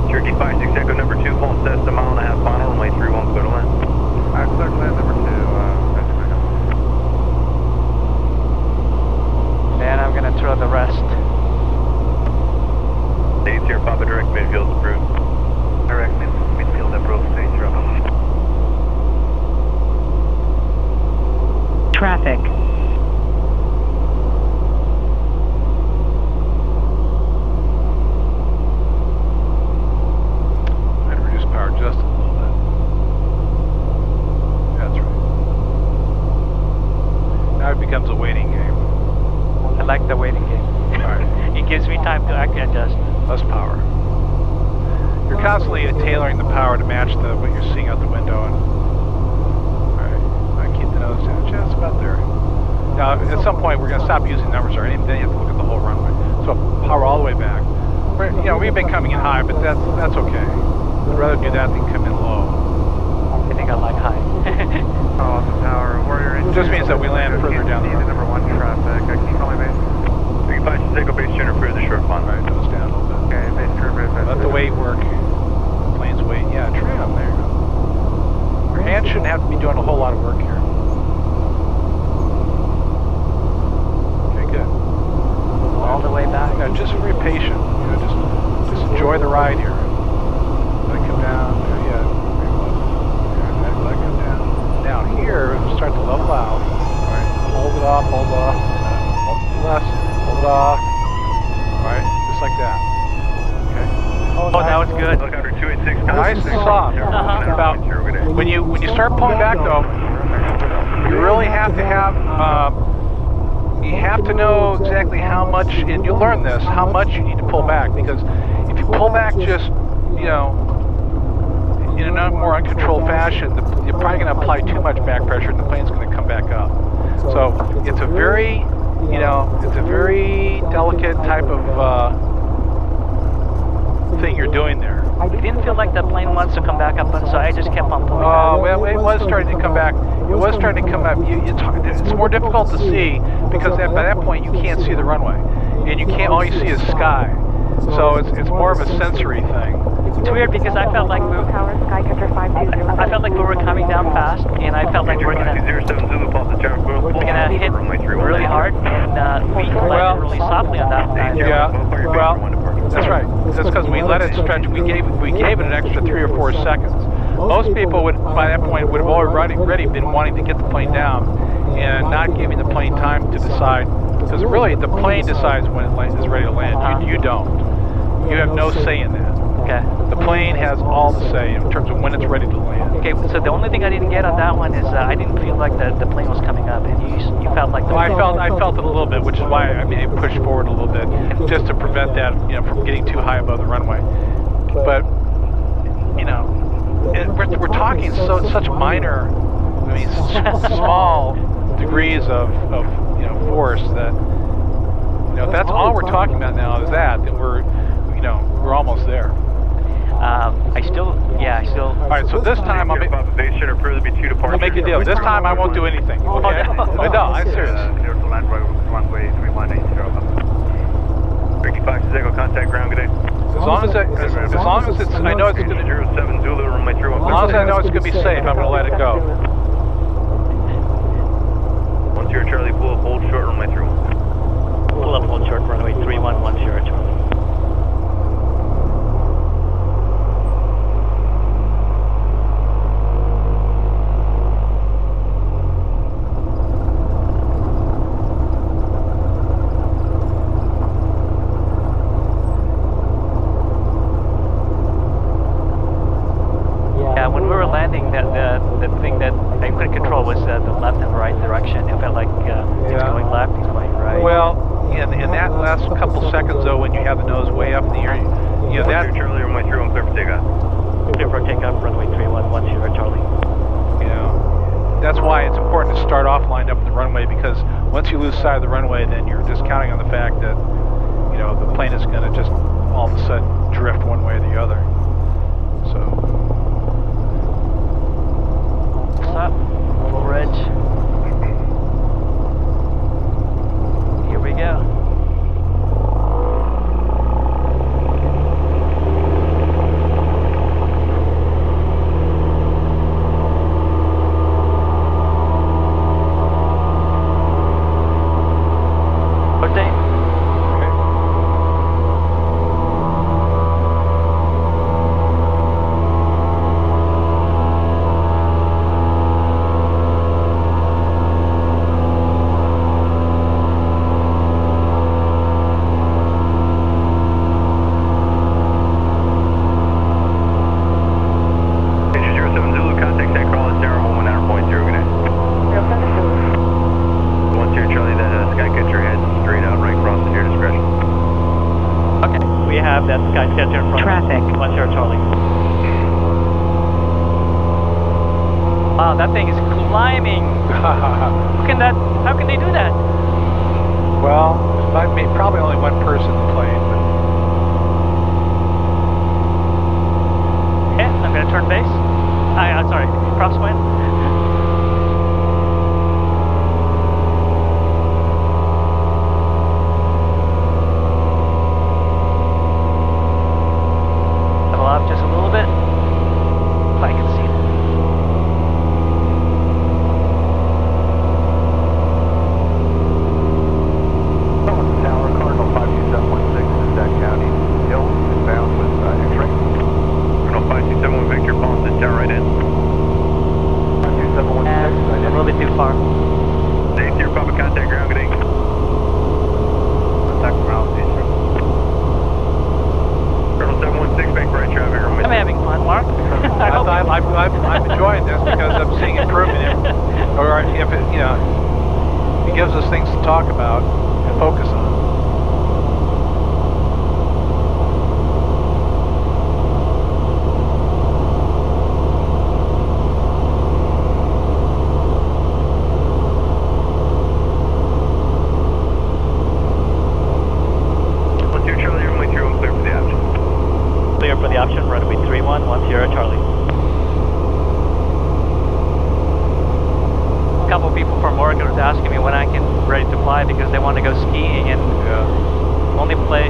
Cherokee 56 Echo number 2, full Cessna, mile and a half final, runway 31, clear to land. Clear to land number 2, Then I'm gonna throw the rest. States here, Papa direct midfield approved. direct midfield approved, stage drop. Traffic. I'd reduce power just a little bit. That's right. Now it becomes a waiting game. I like the waiting game. Alright. It gives me time to actually adjust. Less power. You're constantly tailoring the power to match what you're seeing out the window. And alright, I keep the nose down just about there. Now, at some point, we're going to stop using numbers or anything. Then you have to look at the whole runway. So power all the way back. we've been coming in high, but that's okay. I'd rather do that than come in low. I think I like high. Palo Alto Tower, Warrior 8. It just means that we land further down the road. Number 1 traffic. Can you call me base? 35 Gecko base center for the short pond. All right, nose down a little bit. Okay, base crew, base. Let the weight work. Plane's weight. Yeah, trim. There you go. Your hand shouldn't have to be doing a whole lot of work here. Okay, good. All the way back. Yeah, just very patient. Just enjoy the ride here. Let it come down. Yeah, very low. Let it come down. Down here, start to level out. All right, hold it off, hold off. Less, hold it off. All right, just like that. Okay. Oh, that was good. Helicopter 286. Nice and soft. About when you start pulling back though, you really have to have you have to know exactly how much, and you'll learn this, how much you need to pull back, because if you pull back just in a more uncontrolled fashion, you're probably going to apply too much back pressure, and the plane's going to come back up. So it's a very delicate type of thing you're doing there. It didn't feel like the plane wants to come back up, so I just kept on pulling. Well, it was starting to come back. It was starting to come up. It's more difficult to see because by that point you can't see the runway, and you can't. All you see is sky. So it's more of a sensory thing. It's weird because I felt like we were coming down fast, and I felt like we were gonna hit really hard, and we landed really softly on that one. Yeah. Well, that's right. That's because we let it stretch. We gave it an extra 3 or 4 seconds. Most people would, by that point, would have already been wanting to get the plane down and not giving the plane time to decide. Because really, the plane decides when it is ready to land. You don't. You have no say in that. Okay. The plane has all the say in terms of when it's ready to land. Okay, so the only thing I didn't get on that one is I didn't feel like the plane was coming up, and you felt like. Well, I felt it a little bit, which is why I pushed forward a little bit, just to prevent that, from getting too high above the runway. But we're talking such minor, small degrees of force that if that's all we're talking about now is that, then we're almost there. I still. All right, so this time I'll make a deal. This time I won't do anything. Okay? No, I'm serious. Runway 3180. 35 Gecko contact ground. Good day. As long as it's, I know it's going to. 07 Zulu runway 31. As long as I know it's going to be safe, I'm going to let it go. 10 Charlie, pull up, hold short runway 31. Pull up, hold short runway 3110 Charlie. The thing that I couldn't control was the left and right direction. It felt like it's going left, it's going right. Well, in that last couple seconds though, when you have the nose way up in the air, that. Charlie, runway 31, clear for takeoff. Clear for takeoff, runway 3110 Charlie. That's why it's important to start off lined up in the runway, because once you lose sight of the runway, then you're just counting on the fact that the plane is going to just all of a sudden drift one way or the other. So. Up, full ridge. Here we go. Rotate. Wow, that thing is climbing. How can they do that? Well, probably only one person in the plane, but up just a little bit. If I can see it. Tower, Cardinal 52716 is that county. Hill, inbound with X-ray. Cardinal 5271 Victor, Palm to tower right in. 52716, A little bit too far. Dave, your public contact ground, good evening. Contact ground, Eastern. Cardinal 716, bank right traffic. I'm having fun, Mark. I'm enjoying this because I'm seeing improvement or if it, you know, it gives us things to talk about and focus on. For the option, runway 31, 10 Charlie. A couple people from Oregon was asking me when I can ready to fly because they want to go skiing and only play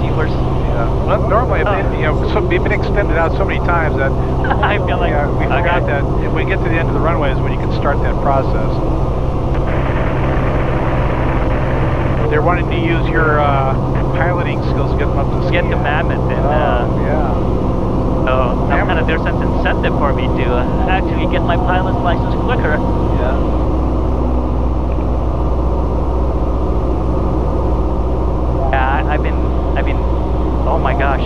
seahorse. Yeah. Well, normally, we've been extended out so many times that I feel like we forgot that if we get to the end of the runway is when you can start that process. They're wanting to use your piloting skills to get them up to get to Mammoth and so that's kind of there's an incentive for me to actually get my pilot's license quicker. Yeah, I've been oh my gosh,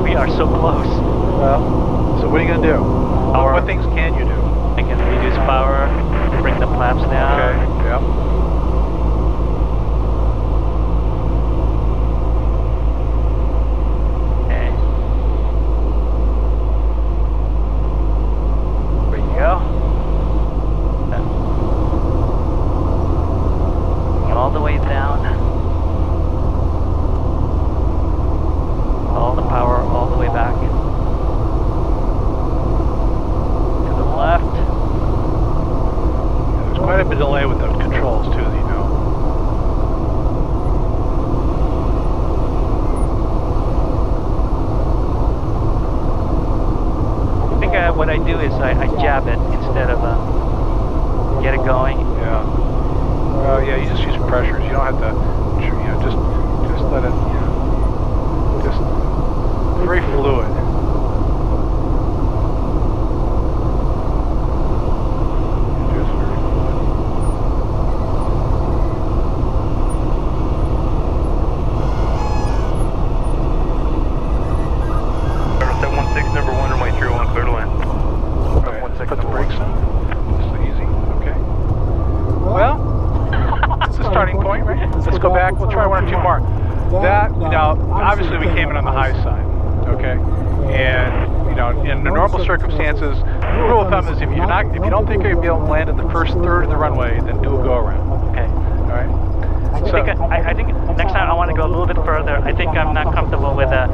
we are so close. Well, so what are you gonna do? What things can you do? I can reduce power, bring the flaps down. Okay, yeah. All the way down. All the power all the way back. To the left. There's quite a bit of delay with the controls too, as you know. I think what I do is I jab it instead of get it going. Yeah. Well, yeah, you just use pressures. You don't have to, just let it, just very fluid. Just very fluid. Cardinal 716, number 1, runway 31, clear to land. Put the brakes in. Just easy. Okay. Well, it's the starting point, right? Let's go back. We'll try one or two more. That, now, obviously we came in on the high side, okay? And, in the normal circumstances, the rule of thumb is if you don't think you're going to be able to land in the first third of the runway, then do a go around. Okay. All right? I think next time I want to go a little bit further. I think I'm not comfortable with the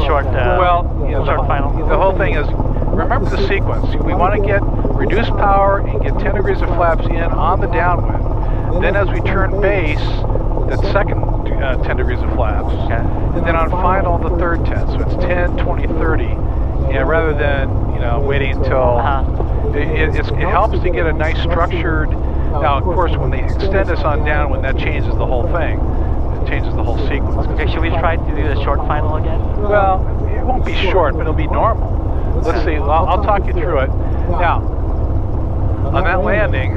short short final. The whole thing is, remember the sequence. We want to get reduced power and get 10 degrees of flaps in on the downwind. Then as we turn base, that second 10 degrees of flaps. Okay. And then on final, the third 10. So it's 10, 20, 30. And rather than, waiting until... It helps to get a nice structured... Now, of course, when they extend us on downwind, that changes the whole thing. It changes the whole sequence. Okay, should we try to do the short final again? Well, it won't be short, but it'll be normal. Let's see. I'll talk you through it. Now, on that landing,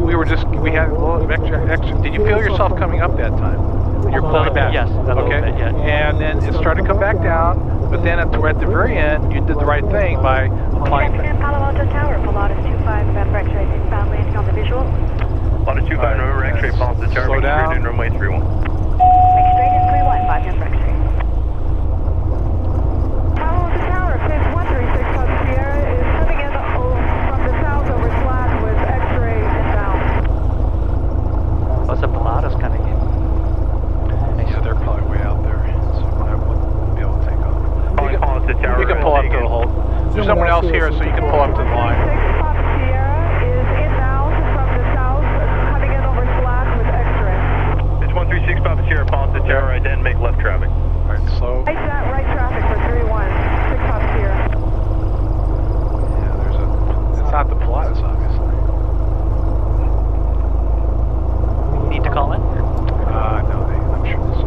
we had a little extra. Did you feel yourself coming up that time? You're pulling back. Yes. Okay. Bit, yeah. And then it started to come back down, but then at the very end, you did the right thing by applying. Palo Alto Tower, Pilatus 25, November X-ray, inbound landing on the visual. Pilatus 25, November X-ray, Palm to tower. Slow down. Runway 31. Make straight in 31, 5 November X-ray. Palo Alto Tower, phase 136 on Sierra is coming in from the south over slack with X-ray inbound. What's the Pilatus coming in? Yeah, they're probably way out there, so I wouldn't be able to take off. You can pull up to the hole. There's someone else here, so you can pull up to the line. Sierra is inbound from the south, coming in over slack with X-ray. It's 136, Sierra Papa Tower, I didn't make left traffic. Alright, slow. Right traffic for 3-1, 6 Papa Sierra. Yeah, there's a... It's not the Pilatus, obviously. Need to call in? No, I'm sure this is.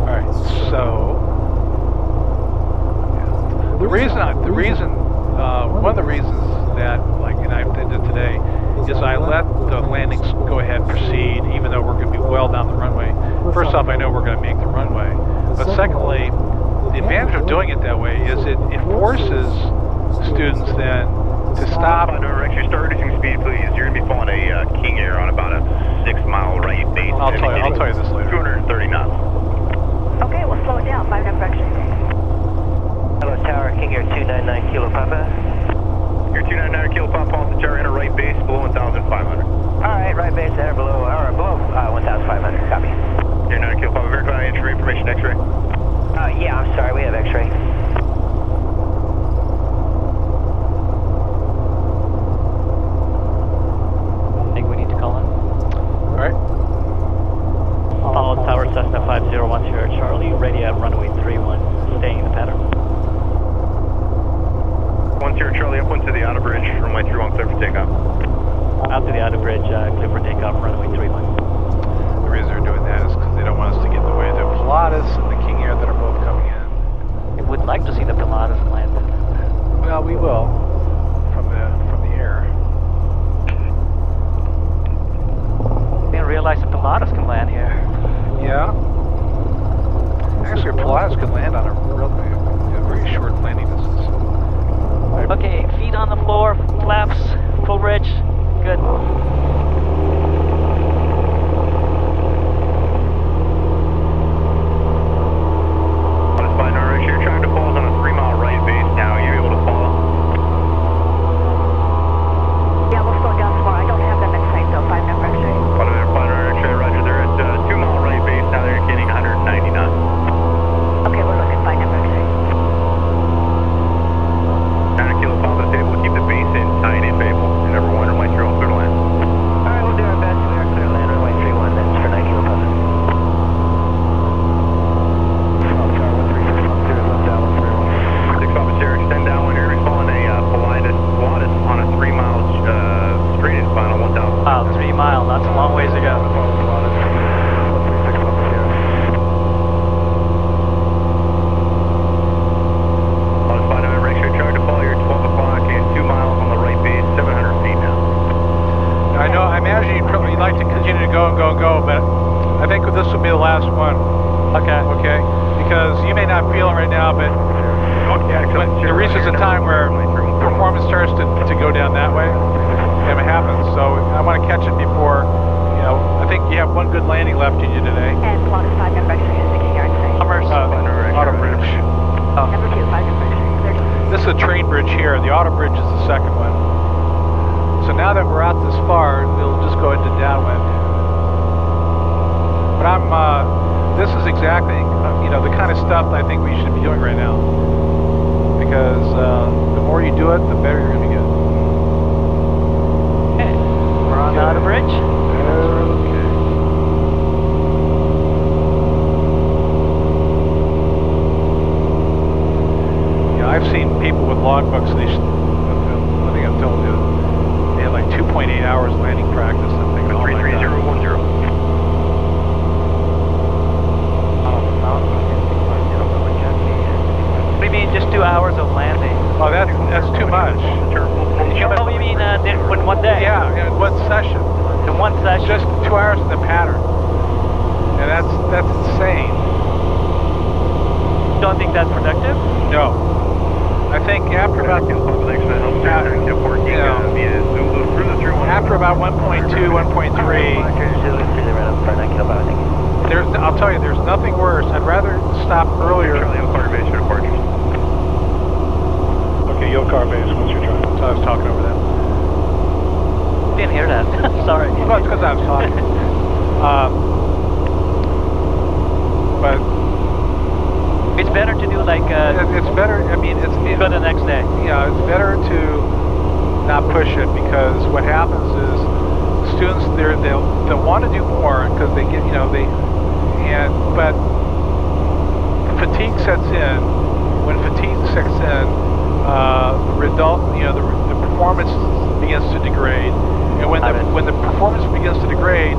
Alright, so... Yeah. One of the reasons that, like, and I did today, is I let the landings go ahead and proceed, even though we're going to be well down the runway. First off, I know we're going to make the runway. But secondly, the advantage of doing it that way is it forces students then to stop. Extra start reducing speed, please. You're going to be following a King Air on about a 6-mile right base. I'll tell you this later. 230 knots. Okay, we'll slow it down, 5 number extra. Hello Tower, King Air 299 Kilo Papa. You're 299 Kilo Papa, Alpha Tower, enter right base below 1,500. Alright, right base enter below 1,500, copy. You're 9 Kilo Papa, verify entry information X-ray. Yeah, I'm sorry, we have X-ray. I think we need to call in. Alright. Palo Alto Tower, Cessna 501 Sierra Charlie, ready at runway 31, staying in the pattern. 1 Sierra Charlie, up onto the outer bridge, runway 31, clear for takeoff. Out to the outer bridge, clear for takeoff, runway 31. The reason they're doing that is because they don't want us to get in the way of the Pilatus and the King Air that are both coming in. We would like to see the Pilatus land. Well, we will from the air. Didn't realize the Pilatus can land here. Yeah. Actually, a Pilatus could land on a very short landing distance. Okay, feet on the floor, flaps, full bridge, good. You're trying to fall on a 3-mile right base now. Are you able to follow? Yeah, we'll slow down some more. I don't have them in sight though, 5 number extra. X-ray, roger. They're at 2-mile right base now. They're getting 190 knots. Okay, we're looking 5 number extra. 9 Kilo Papa is able to keep the base in tight if able. You never wonder why you're all clear to land. Alright, we'll do our best. We are clear to land runway 31, that's for 9 Kilo Papa. Extend downwind, you're going to be following a Pilatus on a 3-mile straight in final 1,000. Wow, 3 mile, that's a long ways to go. Pilatus 5 November, make sure you try to follow your 12 o'clock and 2 miles on the right base, 700 feet now. I know, I imagine you'd like to continue to go and go and go, but I think this will be the last one. Okay. Okay? Because you may not feel it right now, but there reaches a time where performance starts to go down that way, and it happens. So I want to catch it before, I think you have one good landing left in you today. And Pilatus 5 number extra is the King Air in sight. Auto bridge. Number 2, 5 number extra. This is a train bridge here. The auto bridge is the second one. So now that we're out this far, we'll just go into downwind. But this is exactly, the kind of stuff I think we should be doing right now. Because the more you do it, the better you're going to get. Okay, we're on the outer bridge. Okay. I've seen people with logbooks, I think I've told you, they had like 2.8 hours landing practice. I'm thinking, 33010. We mean just 2 hours of landing. Oh, that's too much. Oh, we mean in one day? Yeah, in one session. In one session? Just 2 hours in the pattern. And that's insane. Don't think that's productive? No. I think after about after about 1.2, 1.3, I'll tell you, there's nothing worse. I'd rather stop earlier. Okay, Yield Car Base, what's your time? So I was talking over that. Didn't hear that. Sorry. Well, it's because I was talking. But it's better to do like it's better. I mean, it's go the next day. Yeah, it's better to not push it, because what happens is students they'll want to do more. more because they get, but fatigue sets in. When fatigue sets in, the performance begins to degrade, and when the performance begins to degrade,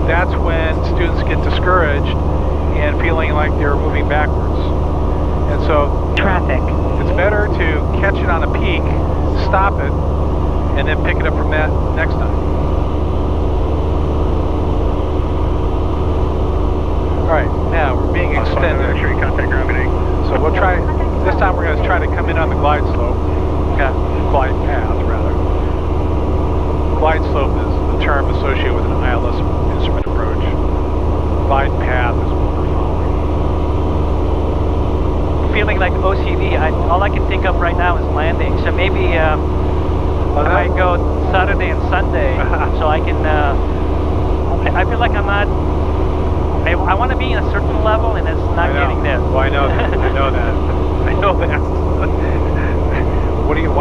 that's when students get discouraged and feeling like they're moving backwards. And so Traffic. it's better to catch it on a peak, stop it, and then pick it up from that next time. All right, now we're being extended. Actually, contact ground getting. So we'll try, this time we're going to try to come in on the glide slope. Glide path, rather. Glide slope is the term associated with an ILS instrument approach. Glide path is what we're following. Feeling like OCD, all I can think of right now is landing. So maybe I might go Saturday and Sunday, so I can, I feel like I'm not, I want to be in a certain level and it's not getting there. Well, I know that. I know that. I know that. Why do you?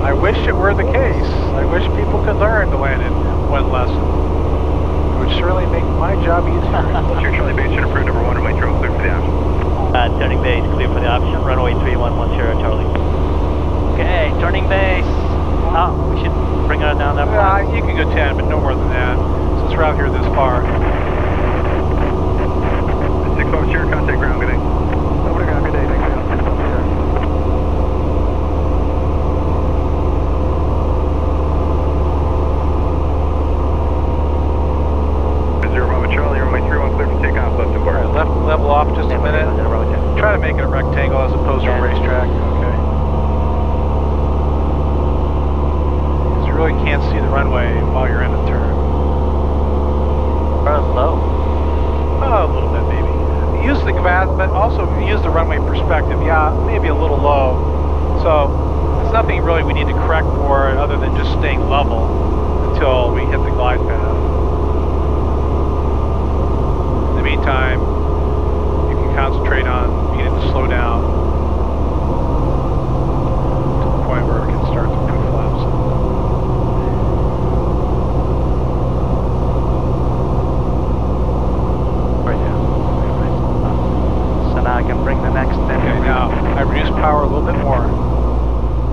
I wish it were the case. I wish people could learn to land in one lesson. It would surely make my job easier. What's your Charlie base should approve number 1 runway 3 clear for the option. Turning base clear for the option. Runway 3110 Charlie. Okay, turning base. Oh, we should bring her down that far. You can go 10, but no more than that. Since we're out here this far. 6 officer, contact ground getting. Over to ground, good day, thanks for the Charlie, runway 31 clear for takeoff, left and bar. All right, level off just a minute. Try to make it a rectangle as opposed to a racetrack. Okay. Because you really can't see the runway while you're in the turn. Or low. Oh, a little bit maybe. Use the glass, but also use the runway perspective. Yeah, maybe a little low. So there's nothing really we need to correct for other than just staying level until we hit the glide path. In the meantime, you can concentrate on beginning to slow down to the point where it can start to put flaps. Right now. So now I can bring the next thing. Okay, now I reduce power a little bit more.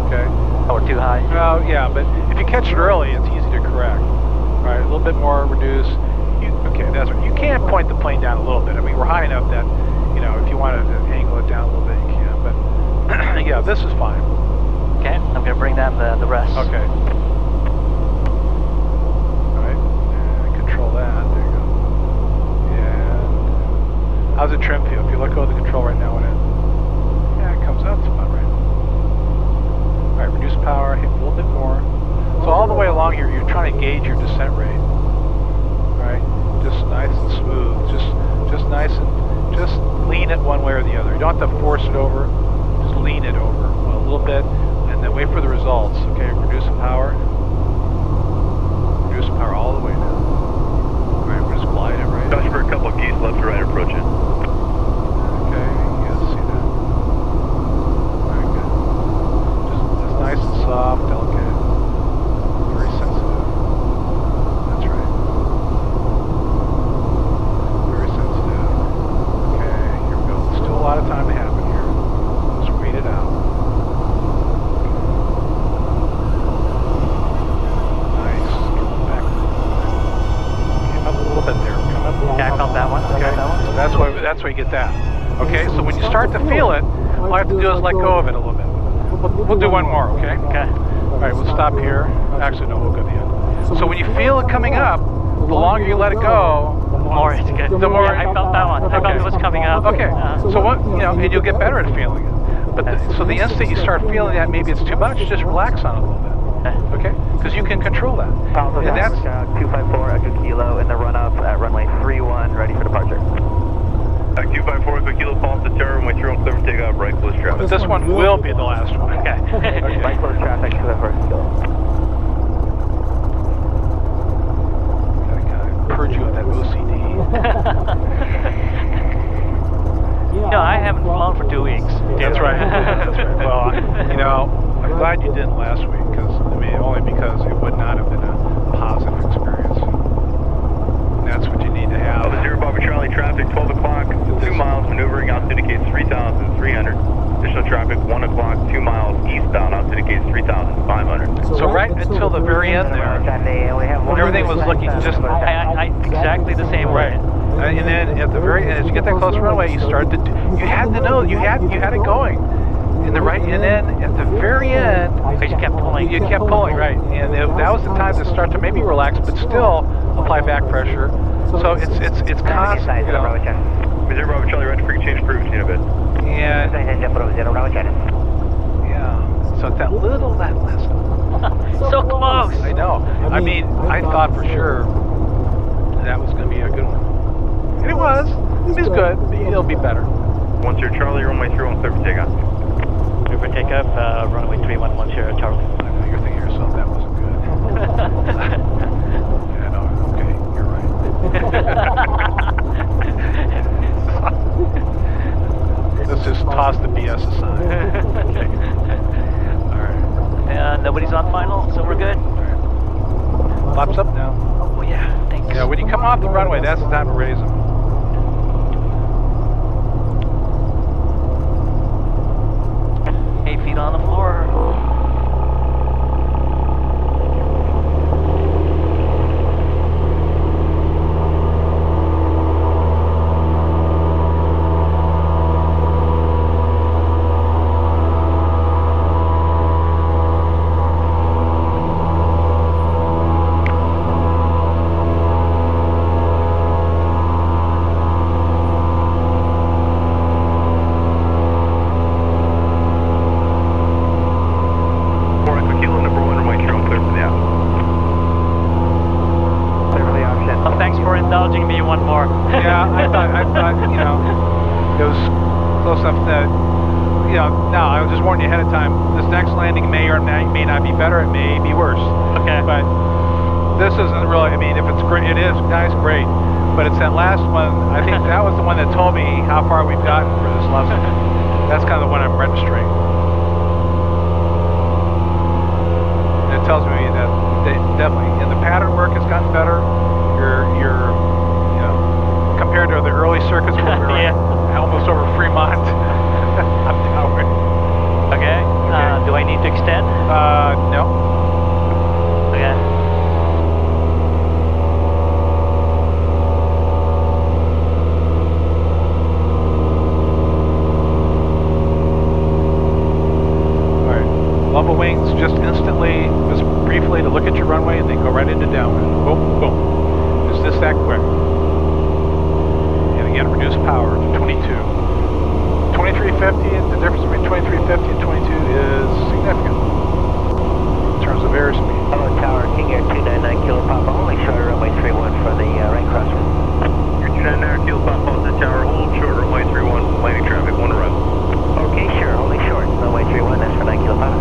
Okay. Oh, we're too high. Well, yeah, but if you catch it early, it's easy to correct. All right, a little bit more reduce. Okay, that's right. You can point the plane down a little bit. I mean, we're high enough that, if you wanted to angle it down a little bit, you can. But yeah, this is fine. Okay, I'm going to bring down the rest. Okay. All right, and control that. There you go. And how's the trim feel? If you let go of the control right now, yeah, it comes out. It's about right. All right, reduce power, hit a little bit more. So all the way along here, you're trying to gauge your descent rate. Right? Just nice and smooth. Just nice and just lean it one way or the other. You don't have to force it over. Just lean it over a little bit, and then wait for the results. Okay, reduce the power. Reduce the power all the way down. All right, we'll just glide it right. Touch for a couple of geese left to right approaching. Okay, you can see that. Very good. Just nice and soft, delicate, very sensitive. That's right. Very sensitive. Okay, here we go. Still a lot of time to happen here. Just wait it out. Nice. Come back. Came up a little bit there. Come up a little bit. Yeah, I felt that one. Okay, so that's why you get that. Okay, so when you start to feel it, all I have to do is let go of it a little bit. We'll do one more, okay? Okay. All right, we'll stop here. Actually, no, we'll go to the end. So when you feel it coming up, the longer you let it go, The more it's good. The more I felt that one. I felt it was coming up. okay. So what, and you'll get better at feeling it. But so the instant you start feeling that maybe it's too much, just relax on it a little bit. Okay? Because you can control that. And that's 254 Echo Kilo in the run-up at runway 31, ready for departure. 254 Echo Kilo, Paul to turn, runway 31 clear for takeoff, right close traffic. this one will be the last one. Okay. Right close traffic, 254 Kilo. Gotta kind of purge you of that OCD. I haven't flown for 2 weeks. That's right. That's right. Well, I'm glad you didn't last week, only because it would not have been a positive experience. in there, and everything was looking just exactly the same way. right. And then at the very end, as you get that close runway, you start to. You had to know you had it going in the right, and then at the very end, Because you kept pulling. you kept pulling right, and that was the time to start to maybe relax, but still apply back pressure. So it's constant, you know. Zero Bravo Charlie, right to frequency change approved in a bit. And yeah, so that last. So close. I know. I mean, I thought for sure that was going to be a good one. And it was. It was good. It'll be better. Once you're Charlie, runway 31, clear for takeoff. Clear for takeoff, runway 31, once you're Charlie. I know you're thinking to yourself, that wasn't good. Yeah, no, okay, you're right. Let's just toss the BS aside. Okay. All right. And nobody's on final, so we're good. All right. Flaps up now. Oh yeah, thanks. Yeah, when you come off the runway, that's the time to raise them. 8 feet on the floor. Indulging me one more. Yeah, I thought, you know, it was close enough that, you know, no, I was just warning you ahead of time. This next landing may or may not be better, it may be worse. Okay. But this isn't really, I mean, if it's great, it is nice, great. But it's that last one, I think that was the one that told me how far we've gotten for this lesson. That's kind of the one I'm registering. And it tells me that they definitely, and the pattern work has gotten better. You're you know, compared to the early circuits where we were yeah. almost over Fremont. I'm downward. Okay. Do I need to extend? No. Okay. All right. Level wings just instantly, just briefly to look at your runway and then go right into downwind. Boom, boom. Just that quick. And again, reduce power to 22. 2350, the difference between 2350 and 22 is significant in terms of airspeed. Hello Tower, King Air 299 Kilo Papa, only short runway 31 for the right crosswind. Air 299 Kilo Papa, the tower, hold short runway 31, landing traffic, 1 to run. Okay, sure, only short, runway 31, that's for 9 Kilo Papa.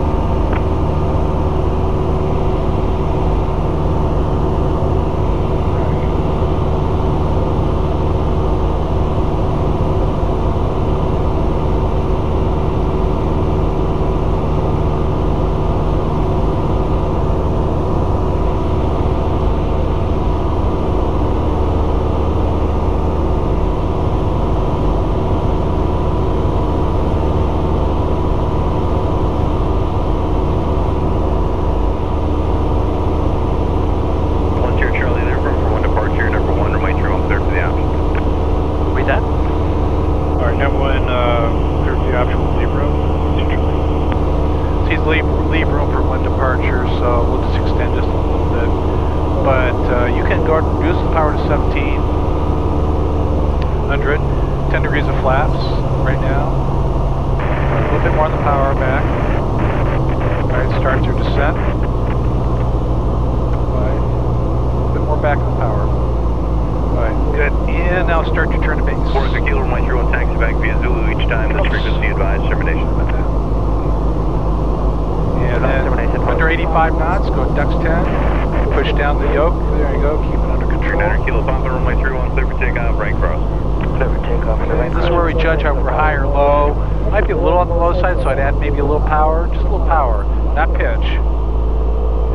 So I'd add maybe a little power, just a little power, not pitch.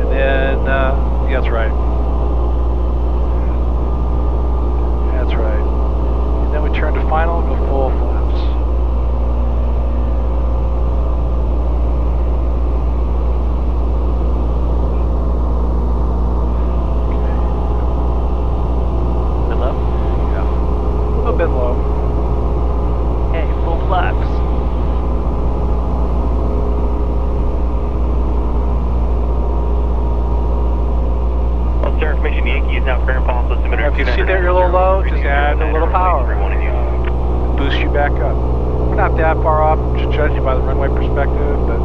And then, yeah, that's right. That's right. And then we turn to final, go full flaps. If you see that you're a little low, just add a little power. Boost you back up. We're not that far off, just judging by the runway perspective, but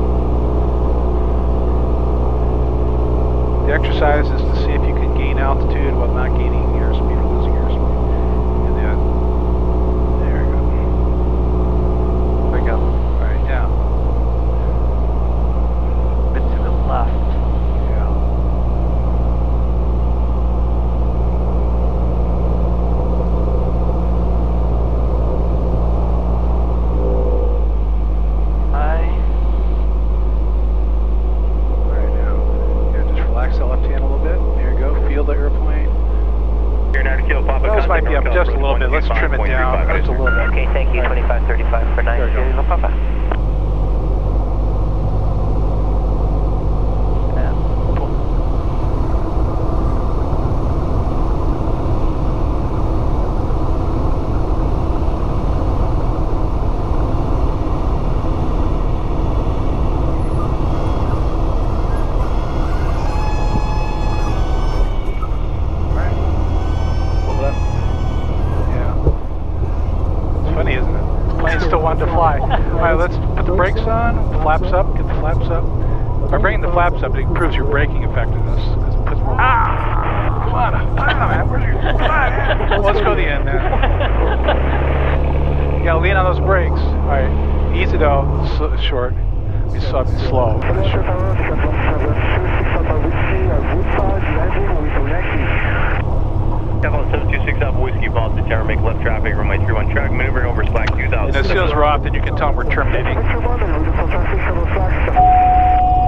the exercise is to see if you can gain altitude while not gaining airspeed or losing airspeed. And then, there we go. There we go. All right, down. A bit to the left. Yeah. Those might be up just a little bit. Let's trim it down just a little bit. Okay, thank you. 2535 for 9 Kilo Papa. To fly. Alright, let's put the brakes on, flaps up, get the flaps up. By bringing the flaps up, it improves your braking effectiveness. Because it puts more... Come on, man. Where's your... Well, let's go to the end, man. You gotta lean on those brakes. Alright, ease it out, short. Be slow. FL1226 Alpha Whiskey, positive tower, make left traffic, runway 31 track, maneuvering over slack 2000. And as soon as we're off, then you can tell them we're terminating.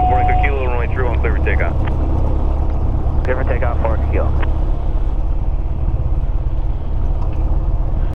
Morning, Kilo, runway 31, clear for takeoff. Clear for takeoff, 4 Kilo.